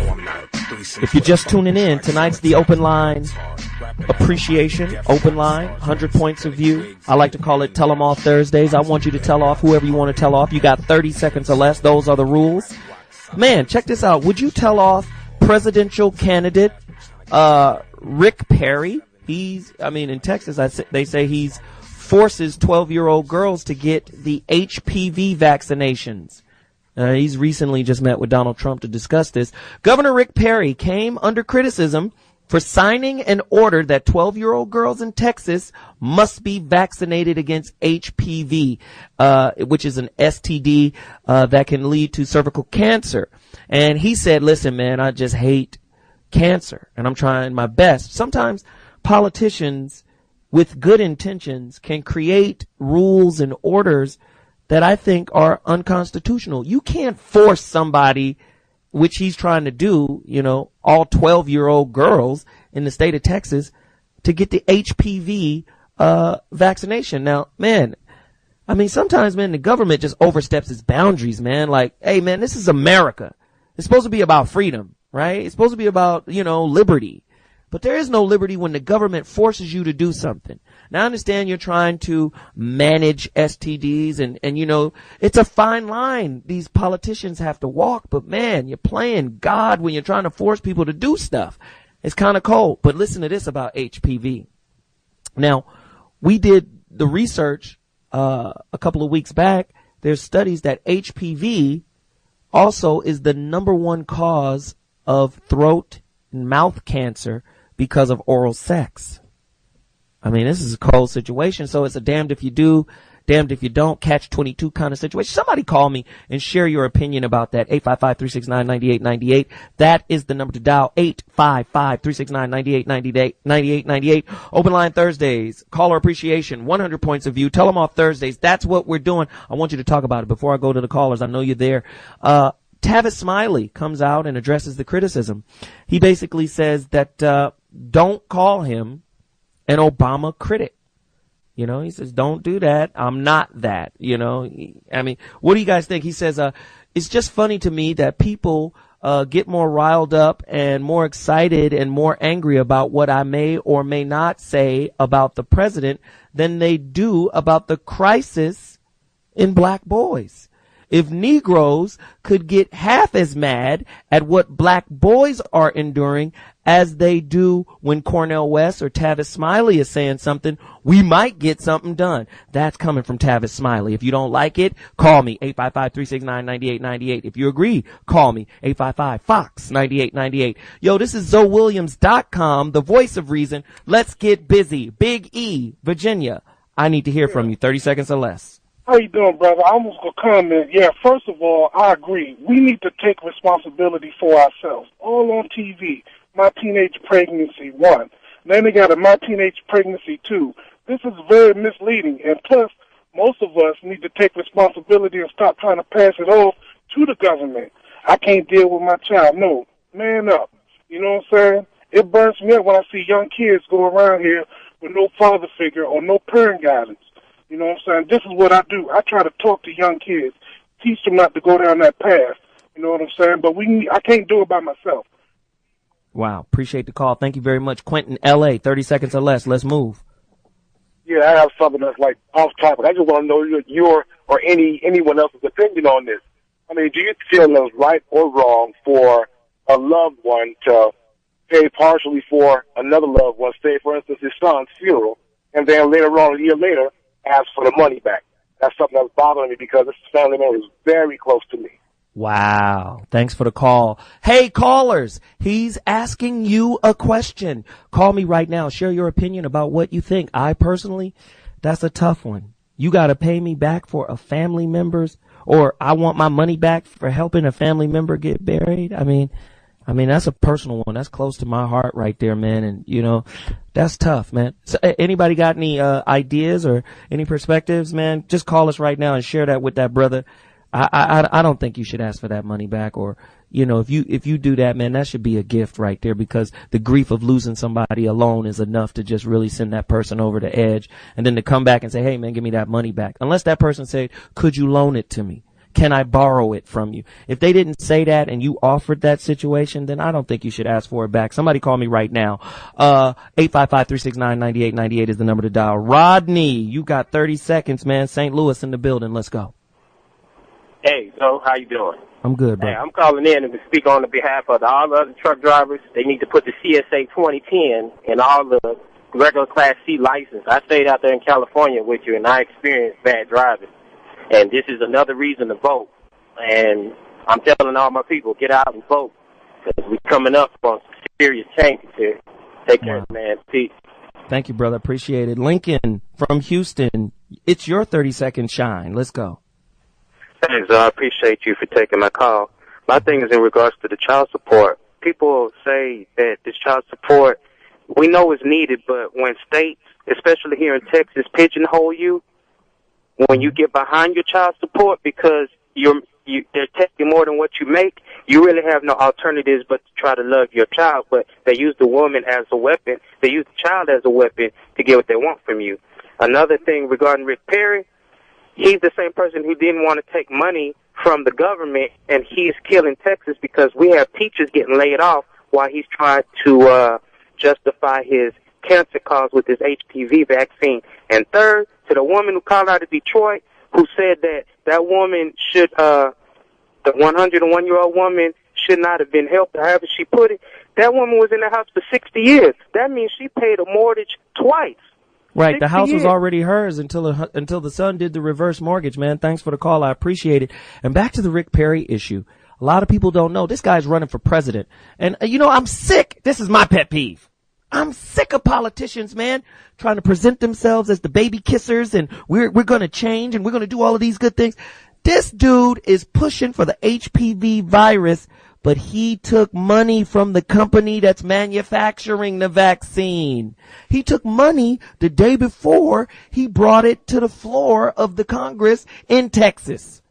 [SPEAKER 1] If you're just tuning in, tonight's the open line appreciation, open line, 100 points of view. I like to call it Tell 'em Off Thursdays. I want you to tell off whoever you want to tell off. You got 30 seconds or less. Those are the rules. Man, check this out. Would you tell off presidential candidate Rick Perry? In Texas, they say he's forces 12-year-old girls to get the HPV vaccinations. He's recently just met with Donald Trump to discuss this. Governor Rick Perry came under criticism for signing an order that 12-year-old girls in Texas must be vaccinated against HPV, which is an STD that can lead to cervical cancer. And he said, listen, man, I just hate cancer, and I'm trying my best. Sometimes politicians with good intentions can create rules and orders that I think are unconstitutional. You can't force somebody, which he's trying to do, all 12-year-old girls in the state of Texas to get the HPV vaccination. Now, man, sometimes, man, the government just oversteps its boundaries, man. Like, hey, man, this is America. It's supposed to be about freedom, right? It's supposed to be about, liberty. But there is no liberty when the government forces you to do something. Now, I understand you're trying to manage STDs and you know, it's a fine line these politicians have to walk. But, man, you're playing God when you're trying to force people to do stuff. It's kind of cold. But listen to this about HPV. Now, we did the research a couple of weeks back. There's studies that HPV also is the #1 cause of throat and mouth cancer because of oral sex. I mean, this is a cold situation, so it's a damned if you do, damned if you don't, catch-22 kind of situation. Somebody call me and share your opinion about that. 855-369-9898. That is the number to dial, 855-369-9898. Open line Thursdays. Caller appreciation, 100 points of view. Tell them off Thursdays. That's what we're doing. I want you to talk about it before I go to the callers. I know you're there. Tavis Smiley comes out and addresses the criticism. He basically says that don't call him an Obama critic. You know, he says, don't do that. I'm not that. You know, I mean, what do you guys think? He says, it's just funny to me that people get more riled up and more excited and more angry about what I may or may not say about the president than they do about the crisis in black boys. If Negroes could get half as mad at what black boys are enduring as they do when Cornel West or Tavis Smiley is saying something, we might get something done. That's coming from Tavis Smiley. If you don't like it, call me, 855-369-9898. If you agree, call me, 855-FOX-9898. Yo, this is ZoWilliams.com, the voice of reason. Let's get busy. Big E, Virginia. I need to hear from you. 30 seconds or less.
[SPEAKER 13] How you doing, brother? I almost gonna comment. Yeah, first of all, I agree. We need to take responsibility for ourselves. All on TV. My Teenage Pregnancy 1. Then they got a My Teenage Pregnancy 2. This is very misleading. And plus, most of us need to take responsibility and stop trying to pass it off to the government. I can't deal with my child. No, man up. You know what I'm saying? It burns me up when I see young kids go around here with no father figure or no parent guidance. You know what I'm saying? This is what I do. I try to talk to young kids, teach them not to go down that path. You know what I'm saying? But I can't do it by myself.
[SPEAKER 1] Wow. Appreciate the call. Thank you very much. Quentin, L.A., 30 seconds or less. Let's move.
[SPEAKER 19] Yeah, I have something that's like off topic. I just want to know your or anyone else's opinion on this. I mean, do you feel it's right or wrong for a loved one to pay partially for another loved one, say, for instance, his son's funeral, and then later on, a year later, ask for the money back? That's something that's bothering me because this family member is very close to me.
[SPEAKER 1] Wow. Thanks for the call. Hey, callers, he's asking you a question. Call me right now. Share your opinion about what you think. I personally, that's a tough one. You got to pay me back for a family member's, or I want my money back for helping a family member get buried. I mean, that's a personal one. That's close to my heart right there, man. And, you know, that's tough, man. So, anybody got any ideas or any perspectives, man? Just call us right now and share that with that brother. I don't think you should ask for that money back, or, you know, if you do that, man, that should be a gift right there, because the grief of losing somebody alone is enough to just really send that person over the edge. And then to come back and say, hey, man, give me that money back. Unless that person said, could you loan it to me? Can I borrow it from you? If they didn't say that and you offered that situation, then I don't think you should ask for it back. Somebody call me right now. 855-369-9898 is the number to dial. Rodney, you got 30 seconds, man. St. Louis in the building. Let's go.
[SPEAKER 6] Hey, so how you doing?
[SPEAKER 1] I'm good, bro.
[SPEAKER 6] Hey, I'm calling in and to speak on the behalf of all the other truck drivers. They need to put the CSA 2010 in all the regular Class C license. I stayed out there in California with you, and I experienced bad driving. And this is another reason to vote. And I'm telling all my people, get out and vote, because we're coming up on some serious changes here. Take care, man. Peace.
[SPEAKER 1] Thank you, brother. Appreciate it. Lincoln from Houston, it's your 30-second shine. Let's go.
[SPEAKER 17] Thanks. I appreciate you for taking my call. My thing is in regards to the child support. People say that this child support, we know is needed, but when states, especially here in Texas, pigeonhole you, when you get behind your child support because they're taking more than what you make, you really have no alternatives but to try to love your child. But they use the woman as a weapon. They use the child as a weapon to get what they want from you. Another thing regarding Rick Perry, he's the same person who didn't want to take money from the government, and he's killing Texas because we have teachers getting laid off while he's trying to justify his cancer cause with his HPV vaccine. And third, to the woman who called out of Detroit, who said that that woman should, the 101-year-old woman should not have been helped, or however she put it. That woman was in the house for 60 years. That means she paid a mortgage twice.
[SPEAKER 1] Right, the house was
[SPEAKER 17] years.
[SPEAKER 1] already hers until the son did the reverse mortgage, man. Thanks for the call. I appreciate it. And back to the Rick Perry issue. A lot of people don't know this guy's running for president. And, I'm sick. This is my pet peeve. I'm sick of politicians, man, trying to present themselves as the baby kissers and we're going to change and we're going to do all of these good things. This dude is pushing for the HPV virus, but he took money from the company that's manufacturing the vaccine. He took money the day before he brought it to the floor of the Congress in Texas.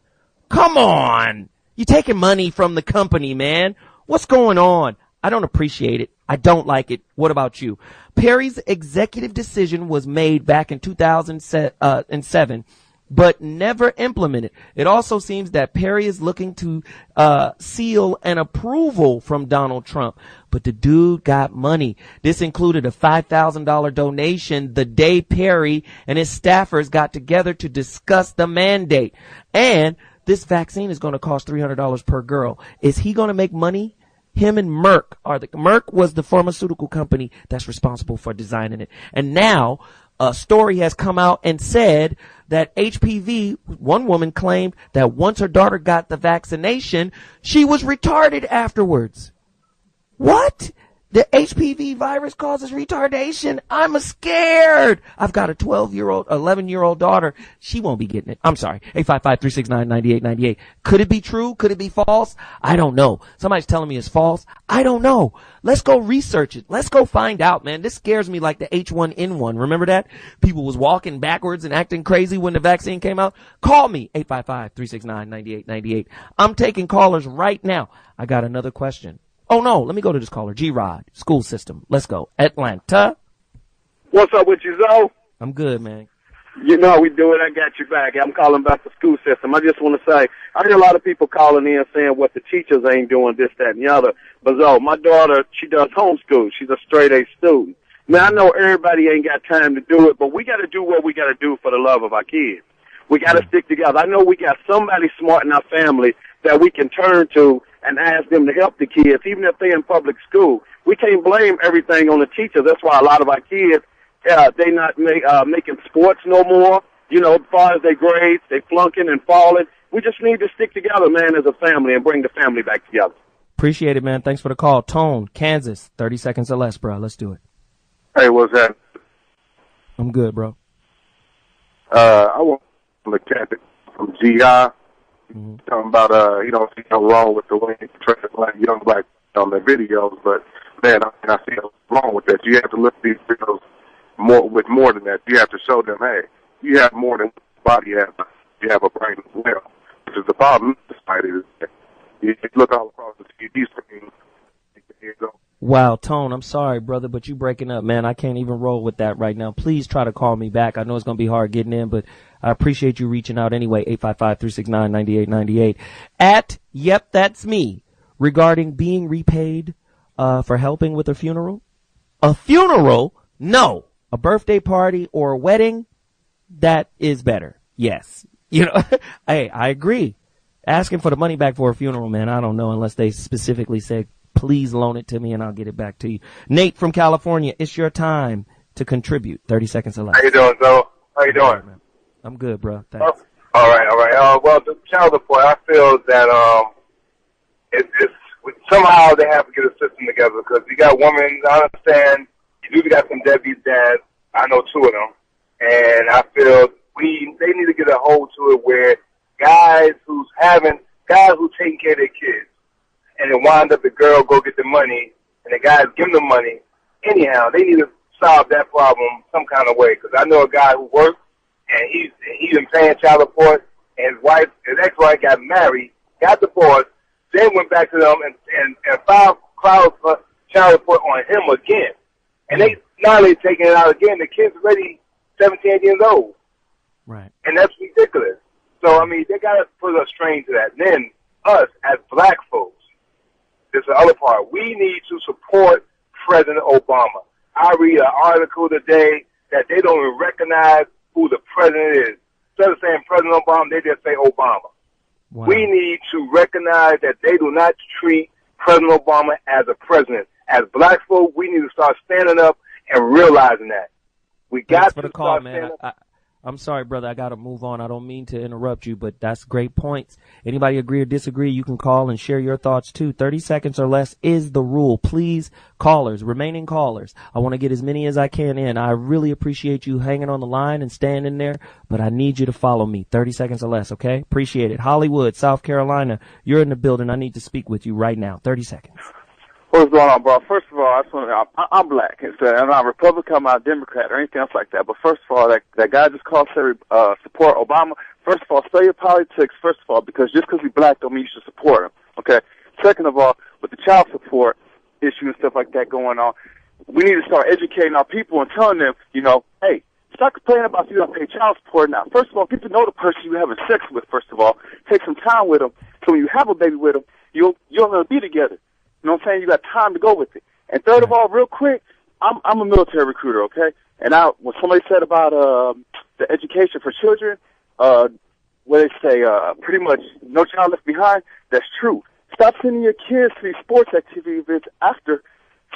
[SPEAKER 1] Come on. You're taking money from the company, man. What's going on? I don't appreciate it. I don't like it. What about you? Perry's executive decision was made back in 2007, but never implemented. It also seems that Perry is looking to seal an approval from Donald Trump, but the dude got money. This included a $5,000 donation the day Perry and his staffers got together to discuss the mandate. And this vaccine is going to cost $300 per girl. Is he going to make money? Him and Merck Merck was the pharmaceutical company that's responsible for designing it. And now a story has come out and said that HPV, one woman claimed that once her daughter got the vaccination, she was retarded afterwards. What? The HPV virus causes retardation. I'm scared. I've got a 11-year-old daughter. She won't be getting it. I'm sorry. 855-369-9898. Could it be true? Could it be false? I don't know. Somebody's telling me it's false. I don't know. Let's go research it. Let's go find out, man. This scares me like the H1N1. Remember that? People was walking backwards and acting crazy when the vaccine came out. Call me. 855-369-9898. I'm taking callers right now. I got another question. Oh, no, let me go to this caller. G-Rod, school system. Let's go. Atlanta.
[SPEAKER 5] What's up with you, Zoe?
[SPEAKER 1] I'm good, man.
[SPEAKER 5] You know how we do it. I got you back. I'm calling about the school system. I just want to say, I hear a lot of people calling in saying what the teachers ain't doing, this, that, and the other. But Zoe, my daughter, she does homeschool. She's a straight-A student. Man, I know everybody ain't got time to do it, but we got to do what we got to do for the love of our kids. We got to stick together. I know we got somebody smart in our family that we can turn to and ask them to help the kids, even if they're in public school. We can't blame everything on the teachers. That's why a lot of our kids, they not making sports no more. As far as their grades, they flunking and falling. We just need to stick together, man, as a family and bring the family back together.
[SPEAKER 1] Appreciate it, man. Thanks for the call. Tone, Kansas, 30 seconds or less, bro. Let's do it.
[SPEAKER 19] Hey, what's that?
[SPEAKER 1] I'm good, bro.
[SPEAKER 19] I want to look at it from GI. Talking about, see nothing wrong with the way he portrays black young black on their videos, but man, I see nothing wrong with that. You have to look at these videos more than that. You have to show them, hey, you have more than body you have. You have a brain as well, which is the problem. Is you look all across the TV screen.
[SPEAKER 1] Wow, Tone, I'm sorry, brother, but you breaking up, man. I can't even roll with that right now. Please try to call me back. I know it's going to be hard getting in, but I appreciate you reaching out anyway. 855-369-9898. Yep, that's me, regarding being repaid for helping with a funeral. A funeral? No. A birthday party or a wedding? That is better. Yes. Hey, I agree. Asking for the money back for a funeral, man, I don't know unless they specifically say, please loan it to me and I'll get it back to you. Nate from California, it's your time to contribute. 30 seconds or less.
[SPEAKER 7] How you doing, Zoe? How you doing?
[SPEAKER 1] I'm good, bro. Thanks.
[SPEAKER 7] All right. Well, the child support, I feel that it's somehow they have to get a system together because you got women. I understand you do got some deadbeat dads. I know two of them, and I feel they need to get a hold to it where guys who taking care of their kids. And it wind up the girl go get the money, and the guys give them the money. Anyhow, they need to solve that problem some kind of way. Because I know a guy who works, and he's been paying child support, and his ex-wife got married, got divorced, then went back to them and filed for child support on him again. And now they're taking it out again. The kid's already 17 years old.
[SPEAKER 1] Right.
[SPEAKER 7] And that's ridiculous. So, they got to put a strain to that. And then us, as black folks, this is the other part. We need to support President Obama. I read an article today that they don't even recognize who the president is. Instead of saying President Obama, they just say Obama. Wow. We need to recognize that they do not treat President Obama as a president. As black folk, we need to start standing up and realizing that. We got to start standing up.
[SPEAKER 1] I'm sorry, brother. I got to move on. I don't mean to interrupt you, but that's great points. Anybody agree or disagree, you can call and share your thoughts too. 30 seconds or less is the rule. Please, callers, remaining callers, I want to get as many as I can in. I really appreciate you hanging on the line and standing there, but I need you to follow me. 30 seconds or less, okay? Appreciate it. Hollywood, South Carolina, you're in the building. I need to speak with you right now. 30 seconds.
[SPEAKER 3] What's going on, bro? First of all, I just want to, I'm black. I'm not Republican, I'm not Democrat or anything else like that. But first of all, that guy just called to support Obama. First of all, study your politics, first of all, because just because he's black don't mean you should support him, okay? Second of all, with the child support issue and stuff like that going on, we need to start educating our people and telling them, you know, hey, stop complaining about you don't pay child support now. First of all, get to know the person you're having sex with, first of all. Take some time with them, so when you have a baby with them, you're going to be together. You know what I'm saying? You got time to go with it. And third of all, real quick, I'm a military recruiter, okay? And when somebody said about the education for children, where they say pretty much no child left behind, that's true. Stop sending your kids to these sports activity events after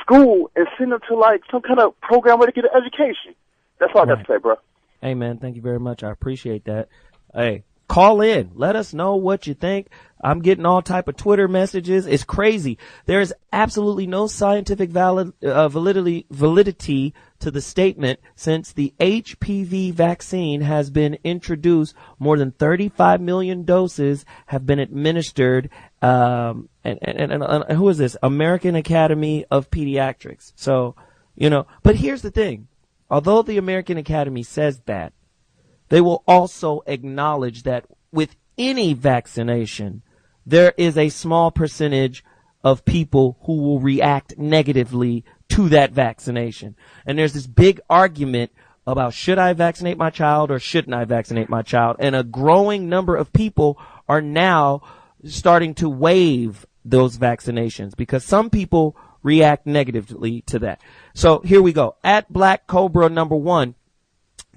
[SPEAKER 3] school and send them to like some kind of program where they get an education. That's all I got to say, bro.
[SPEAKER 1] Hey, man, thank you very much. I appreciate that. Hey, call in. Let us know what you think. I'm getting all type of Twitter messages. It's crazy. There's absolutely no scientific validity to the statement since the HPV vaccine has been introduced. More than 35 million doses have been administered. And who is this? American Academy of Pediatrics. So, you know, but here's the thing. Although the American Academy says that, they will also acknowledge that with any vaccination, there is a small percentage of people who will react negatively to that vaccination. And there's this big argument about should I vaccinate my child or shouldn't I vaccinate my child? And a growing number of people are now starting to waive those vaccinations because some people react negatively to that. So here we go. At Black Cobra number 1,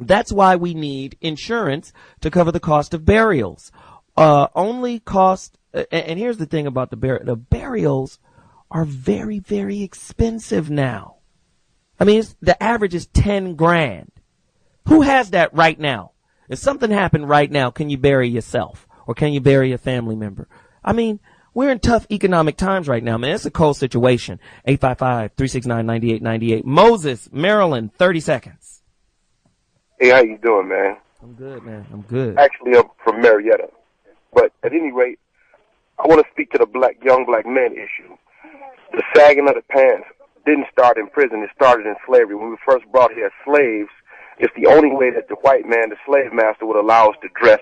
[SPEAKER 1] that's why we need insurance to cover the cost of burials. Only cost, and here's the thing about the burials are very, very expensive now. I mean, the average is 10 grand. Who has that right now? If something happened right now, can you bury yourself or can you bury a family member? I mean, we're in tough economic times right now, man. It's a cold situation. 855-369-9898. Moses, Maryland, 30 seconds.
[SPEAKER 7] Hey, how you doing, man?
[SPEAKER 1] I'm good, man. I'm good.
[SPEAKER 7] Actually, I'm from Marietta. But at any rate, I want to speak to the young black men issue. The sagging of the pants didn't start in prison. It started in slavery. When we first brought here slaves, it's the only way that the white man, the slave master, would allow us to dress.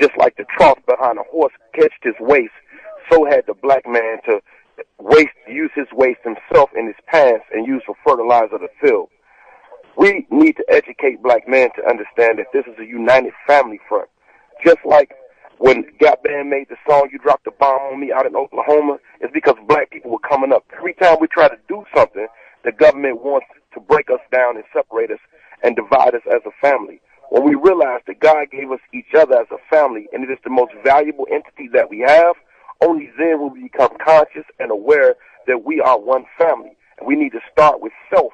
[SPEAKER 7] Just like the trough behind a horse catched his waist, so had the black man to use his waist himself in his pants and use for fertilizer of the field. We need to educate black men to understand that this is a united family front. Just like when Gap Band made the song, You Dropped a Bomb on Me out in Oklahoma, it's because black people were coming up. Every time we try to do something, the government wants to break us down and separate us and divide us as a family. When we realize that God gave us each other as a family and it is the most valuable entity that we have, only then will we become conscious and aware that we are one family. And we need to start with self.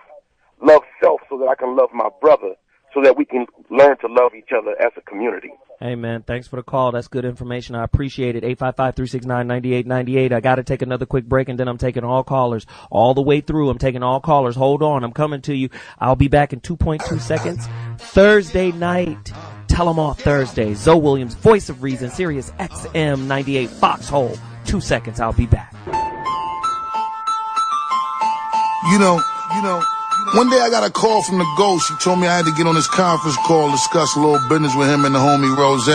[SPEAKER 7] Love self so that I can love my brother, so that we can learn to love each other as a community.
[SPEAKER 1] Hey, man, thanks for the call. That's good information. I appreciate it. 855-369-9898. I got to take another quick break, and then I'm taking all callers all the way through. I'm taking all callers. Hold on. I'm coming to you. I'll be back in 2.2 seconds. Thursday night. Tell 'em off Thursday. ZoWilliams, Voice of Reason, Sirius XM 98, Foxxhole. 2 seconds. I'll be back.
[SPEAKER 20] You know, one day I got a call from the ghost. She told me I had to get on this conference call, discuss a little business with him and the homie Rose. You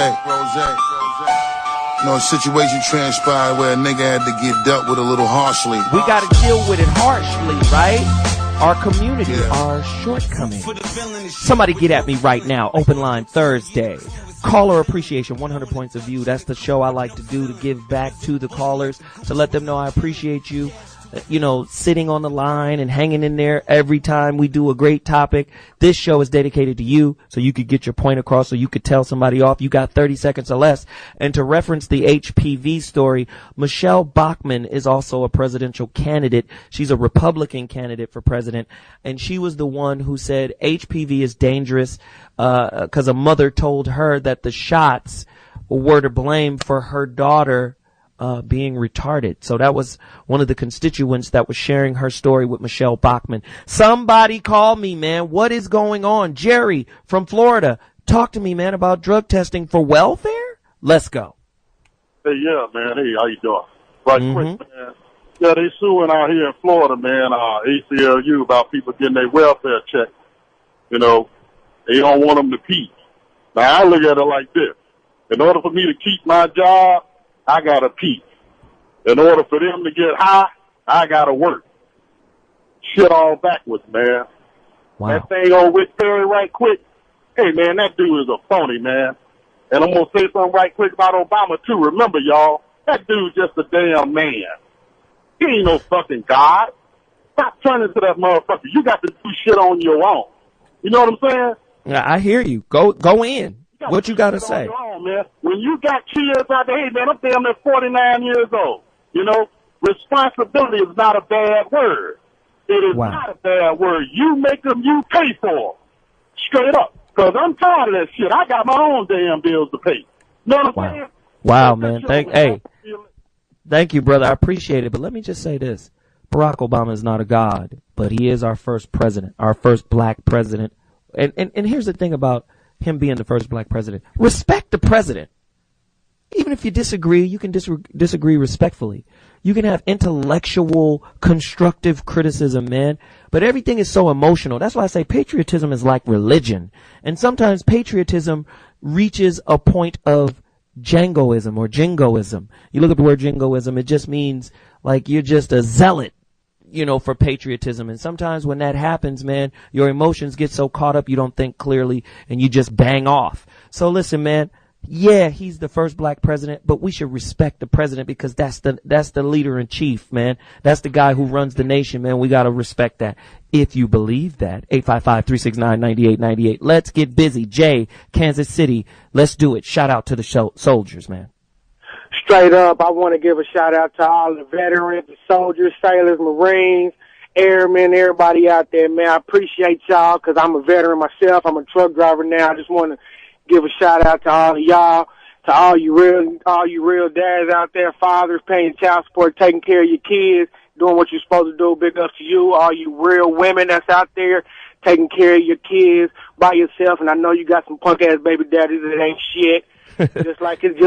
[SPEAKER 20] know, a situation transpired where a nigga had to get dealt with a little harshly.
[SPEAKER 1] We got to deal with it harshly, right? Our community, our shortcomings. Somebody get at me right now. Open line Thursday. Caller appreciation, 100 points of view. That's the show I like to do, to give back to the callers, to let them know I appreciate you. sitting on the line and hanging in there every time we do a great topic. This show is dedicated to you, so you could get your point across, so you could tell somebody off. You got 30 seconds or less. And to reference the HPV story, Michelle Bachmann is also a presidential candidate. She's a Republican candidate for president, and she was the one who said HPV is dangerous because a mother told her that the shots were to blame for her daughter being retarded. So that was one of the constituents that was sharing her story with Michelle Bachmann. Somebody call me, man. What is going on? Jerry from Florida, talk to me, man, about drug testing for welfare. Let's go.
[SPEAKER 2] Hey, yeah, man. Hey, how you doing? Right quick, man. Yeah, they suing out here in Florida, man, ACLU about people getting their welfare check. They don't want them to pee. Now, I look at it like this. In order for me to keep my job, I got to pee. In order for them to get high, I got to work. Shit all backwards, man.
[SPEAKER 1] Wow.
[SPEAKER 2] That thing on Rick Perry right quick, hey, man, that dude is a phony, man. And I'm going to say something right quick about Obama, too. Remember, y'all, that dude's just a damn man. He ain't no fucking God. Stop turning to that motherfucker. You got to do shit on your own. You know what I'm saying?
[SPEAKER 1] Yeah, I hear you. Go in. What you got to say?
[SPEAKER 2] On, man. When you got kids out there, hey, man, I'm damn near 49 years old. Responsibility is not a bad word. It is not a bad word. You make them, you pay for them. Straight up. Because I'm tired of that shit. I got my own damn bills to pay. You know what I'm saying?
[SPEAKER 1] Wow, man. Thank you, brother. I appreciate it. But let me just say this. Barack Obama is not a god, but he is our first president, our first black president. And here's the thing about him being the first black president. Respect the president. Even if you disagree, you can disagree respectfully. You can have intellectual, constructive criticism, man. But everything is so emotional. That's why I say patriotism is like religion. And sometimes patriotism reaches a point of jingoism or jingoism. You look at the word jingoism, it just means like you're just a zealot, for patriotism. And sometimes when that happens, man, your emotions get so caught up you don't think clearly and you just bang off. So listen, man, yeah, he's the first black president, but we should respect the president because that's the leader in chief, man. That's the guy who runs the nation, man. We got to respect that. If you believe that. 855-369-9898. Let's get busy. Jay, Kansas City. Let's do it. Shout out to the soldiers, man.
[SPEAKER 18] Straight up, I want to give a shout out to all the veterans, the soldiers, sailors, Marines, airmen, everybody out there, man. I appreciate y'all because I'm a veteran myself. I'm a truck driver now. I just want to give a shout out to all of y'all, to all you real dads out there, fathers paying child support, taking care of your kids, doing what you're supposed to do. Big up to you, all you real women that's out there taking care of your kids by yourself. And I know you got some punk ass baby daddies that ain't shit. just like it's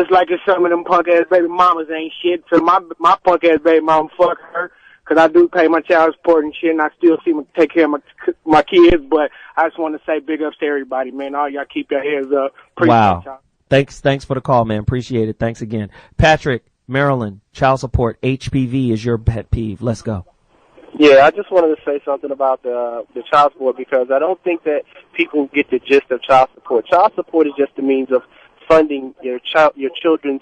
[SPEAKER 18] some of them punk ass baby mamas ain't shit. So my punk ass baby mama, fuck her, because I do pay my child support and shit, and I still see me take care of my kids. But I just want to say big ups to everybody, man. All y'all keep your heads up. Appreciate y'all.
[SPEAKER 1] Thanks for the call, man. Appreciate it. Thanks again. Patrick, Maryland, child support, HPV is your pet peeve. Let's go.
[SPEAKER 6] Yeah, I just wanted to say something about the child support because I don't think that people get the gist of child support. Child support is just a means of funding your children's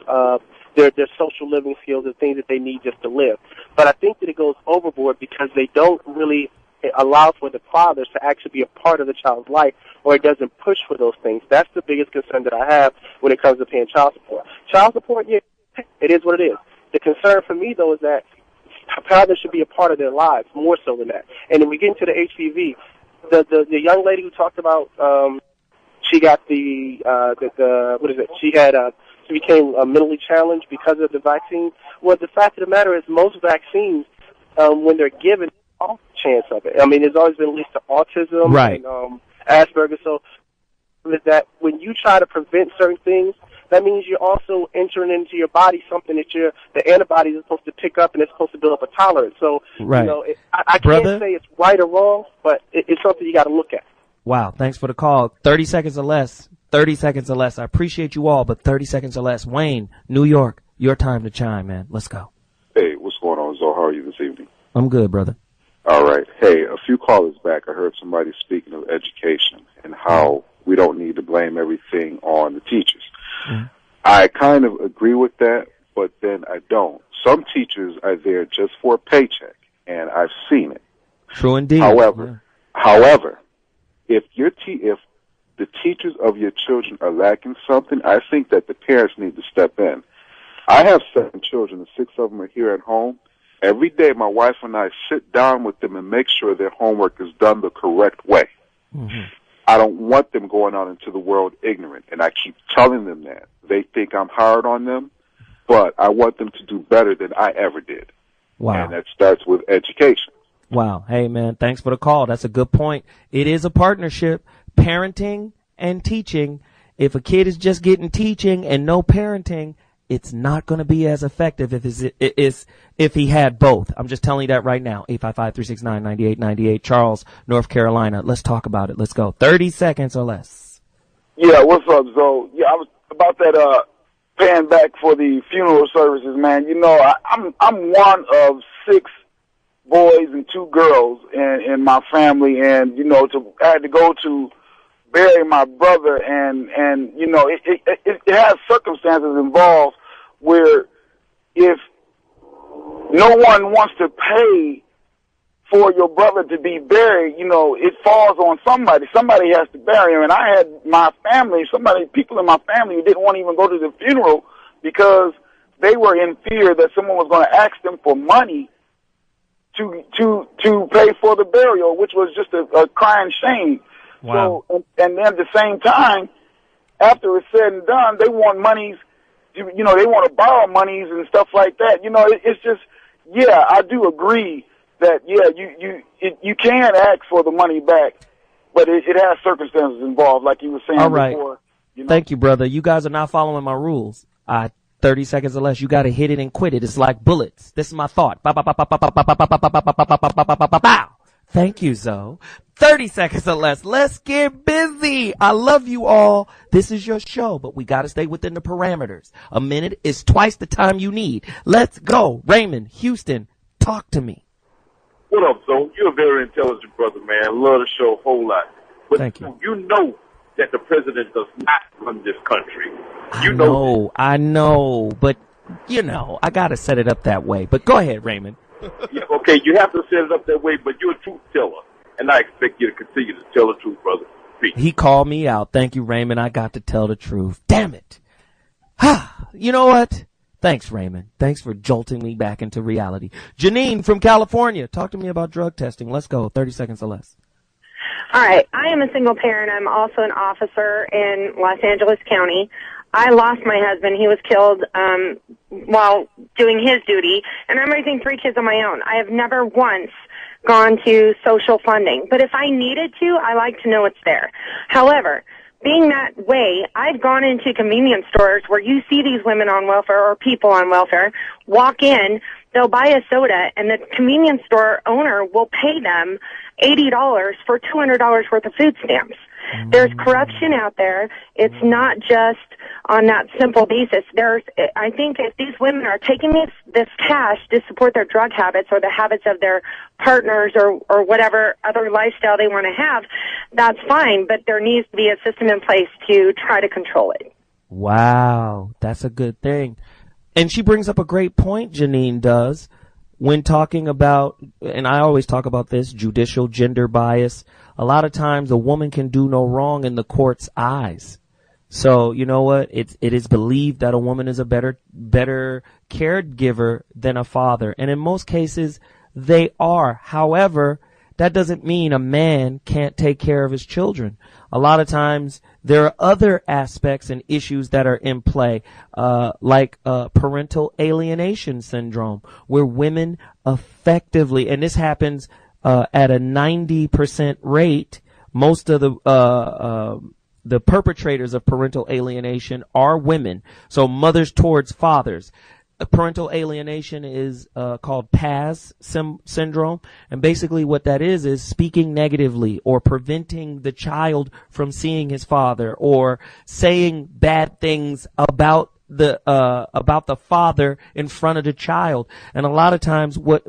[SPEAKER 6] their social living skills and things that they need just to live. But I think that it goes overboard because they don't really allow for the fathers to actually be a part of the child's life, or it doesn't push for those things. That's the biggest concern that I have when it comes to paying child support. Child support, yeah, it is what it is. The concern for me, though, is that fathers should be a part of their lives more so than that. And when we get into the HPV, the young lady who talked about she got she became mentally challenged because of the vaccine. Well, the fact of the matter is most vaccines, when they're given, off chance of it. I mean, there's always been linked to autism and Asperger's. So is that when you try to prevent certain things, that means you're also entering into your body something that the antibodies are supposed to pick up and it's supposed to build up a tolerance. So, I can't say it's right or wrong, but it's something you got to look at.
[SPEAKER 1] Wow. Thanks for the call. 30 seconds or less. 30 seconds or less. I appreciate you all, but 30 seconds or less. Wayne, New York, your time to chime, man. Let's go.
[SPEAKER 4] Hey, what's going on, Zo? How are you this evening?
[SPEAKER 1] I'm good, brother.
[SPEAKER 4] All right. Hey, a few callers back, I heard somebody speaking of education and how we don't need to blame everything on the teachers. Mm-hmm. I kind of agree with that, but then I don't. Some teachers are there just for a paycheck. and I've seen it.
[SPEAKER 1] True indeed.
[SPEAKER 4] However, if the teachers of your children are lacking something, I think that the parents need to step in. I have 7 children, and 6 of them are here at home. Every day, my wife and I sit down with them and make sure their homework is done the correct way.
[SPEAKER 1] Mm-hmm.
[SPEAKER 4] I don't want them going out into the world ignorant, and I keep telling them that. They think I'm hard on them, but I want them to do better than I ever did.
[SPEAKER 1] Wow.
[SPEAKER 4] And that starts with education.
[SPEAKER 1] Wow. Hey, man, thanks for the call. That's a good point. It is a partnership, parenting and teaching. If a kid is just getting teaching and no parenting, it's not going to be as effective if he had both. I'm just telling you that right now. 855-369-9898. Charles, North Carolina. Let's talk about it. Let's go. 30 seconds or less.
[SPEAKER 9] Yeah, what's up, Zoe? Yeah, I was about that paying back for the funeral services, man. You know, I'm one of 6 boys and 2 girls in my family, and you know, I had to go to bury my brother, and you know, it has circumstances involved where if no one wants to pay for your brother to be buried, you know, it falls on somebody. Somebody has to bury him. And I had my family, people in my family who didn't want to even go to the funeral because they were in fear that someone was going to ask them for money to pay for the burial, which was just a crying shame.
[SPEAKER 1] Wow.
[SPEAKER 9] So, and then at the same time, after it's said and done, they want monies, you know, they want to borrow monies and stuff like that. You know, it's just, yeah, I do agree that, yeah, you can ask for the money back, but it has circumstances involved, like you were saying before. You know?
[SPEAKER 1] Thank you, brother. You guys are not following my rules. 30 seconds or less. You got to hit it and quit it. It's like bullets. This is my thought. Thank you, Zoe. 30 seconds or less. Let's get busy. I love you all. This is your show, but we got to stay within the parameters. A minute is twice the time you need. Let's go. Raymond, Houston, talk to me.
[SPEAKER 8] What up, Zoe? You're a very intelligent brother, man. Love the show a whole lot. But
[SPEAKER 1] thank you.
[SPEAKER 8] You know that the president does not run this country.
[SPEAKER 1] I know, but, you know, I got to set it up that way. But go ahead, Raymond.
[SPEAKER 8] Yeah, okay, you have to set it up that way, but you're a truth teller, and I expect you to continue to tell the truth, brother. Peace.
[SPEAKER 1] He called me out. Thank you, Raymond. I got to tell the truth. Damn it. You know what? Thanks, Raymond. Thanks for jolting me back into reality. Janine from California, talk to me about drug testing. Let's go. 30 seconds or less.
[SPEAKER 21] All right. I am a single parent. I'm also an officer in Los Angeles County. I lost my husband. He was killed while doing his duty, and I'm raising 3 kids on my own. I have never once gone to social funding, but if I needed to, I like to know it's there. However, being that way, I've gone into convenience stores where you see these women on welfare or people on welfare walk in, they'll buy a soda, and the convenience store owner will pay them $80 for $200 worth of food stamps. There's corruption out there. It's not just on that simple basis. I think if these women are taking this cash to support their drug habits or the habits of their partners or whatever other lifestyle they want to have, that's fine, but there needs to be a system in place to try to control it.
[SPEAKER 1] Wow, that's a good thing. And she brings up a great point, Janine does, when talking about, and I always talk about this, judicial gender bias. A lot of times a woman can do no wrong in the court's eyes. So, you know what? It is believed that a woman is a better caregiver than a father. And in most cases, they are. However, that doesn't mean a man can't take care of his children. A lot of times there are other aspects and issues that are in play, like parental alienation syndrome, where women effectively, and this happens at a 90% rate. Most of the perpetrators of parental alienation are women, so mothers towards fathers. Parental alienation is called PAS syndrome, and basically what that is speaking negatively or preventing the child from seeing his father or saying bad things about the father in front of the child. And a lot of times what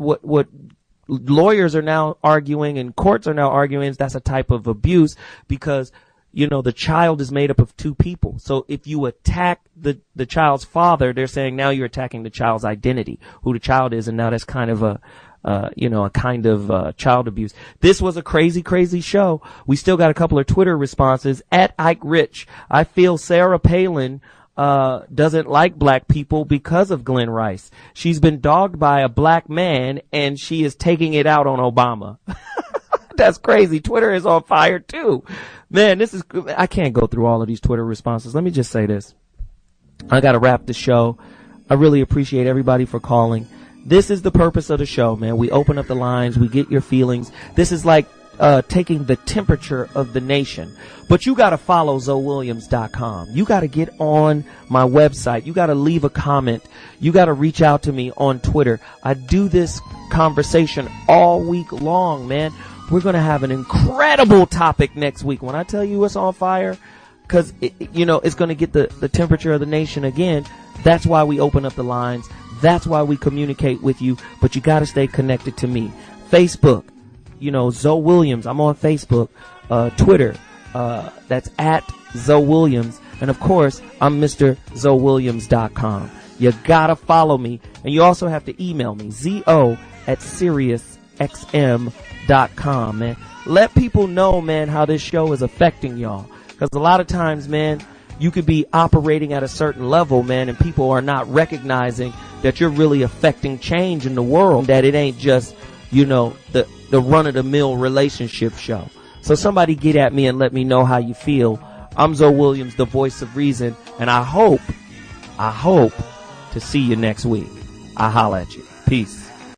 [SPEAKER 1] lawyers are now arguing and courts are now arguing is that's a type of abuse because, you know, the child is made up of 2 people. So if you attack the child's father, they're saying now you're attacking the child's identity, who the child is, and now that's kind of a kind of child abuse. This was a crazy, crazy show. We still got a couple of Twitter responses. At Ike Rich, I feel Sarah Palin doesn't like black people because of Glenn Rice. She's been dogged by a black man, and she is taking it out on Obama. That's crazy. Twitter is on fire too. Man, I can't go through all of these Twitter responses. Let me just say this. I got to wrap the show. I really appreciate everybody for calling. This is the purpose of the show, man. We open up the lines. We get your feelings. This is like taking the temperature of the nation. But you got to follow ZoWilliams.com. You got to get on my website. You got to leave a comment. You got to reach out to me on Twitter. I do this conversation all week long, man. We're going to have an incredible topic next week. When I tell you it's on fire, because, it's going to get the temperature of the nation again. That's why we open up the lines. That's why we communicate with you. But you got to stay connected to me. Facebook, ZoWilliams. I'm on Facebook. Twitter, that's at ZoWilliams. And, of course, I'm Mr. ZoWilliams.com. You got to follow me. And you also have to email me, zo@SiriusXM.com, man. Let people know, man, how this show is affecting y'all. Because a lot of times, man, you could be operating at a certain level, man, and people are not recognizing that you're really affecting change in the world, that it ain't just, the run-of-the-mill relationship show. So somebody get at me and let me know how you feel. I'm Zoe Williams, the voice of reason, and I hope to see you next week. I holla at you. Peace.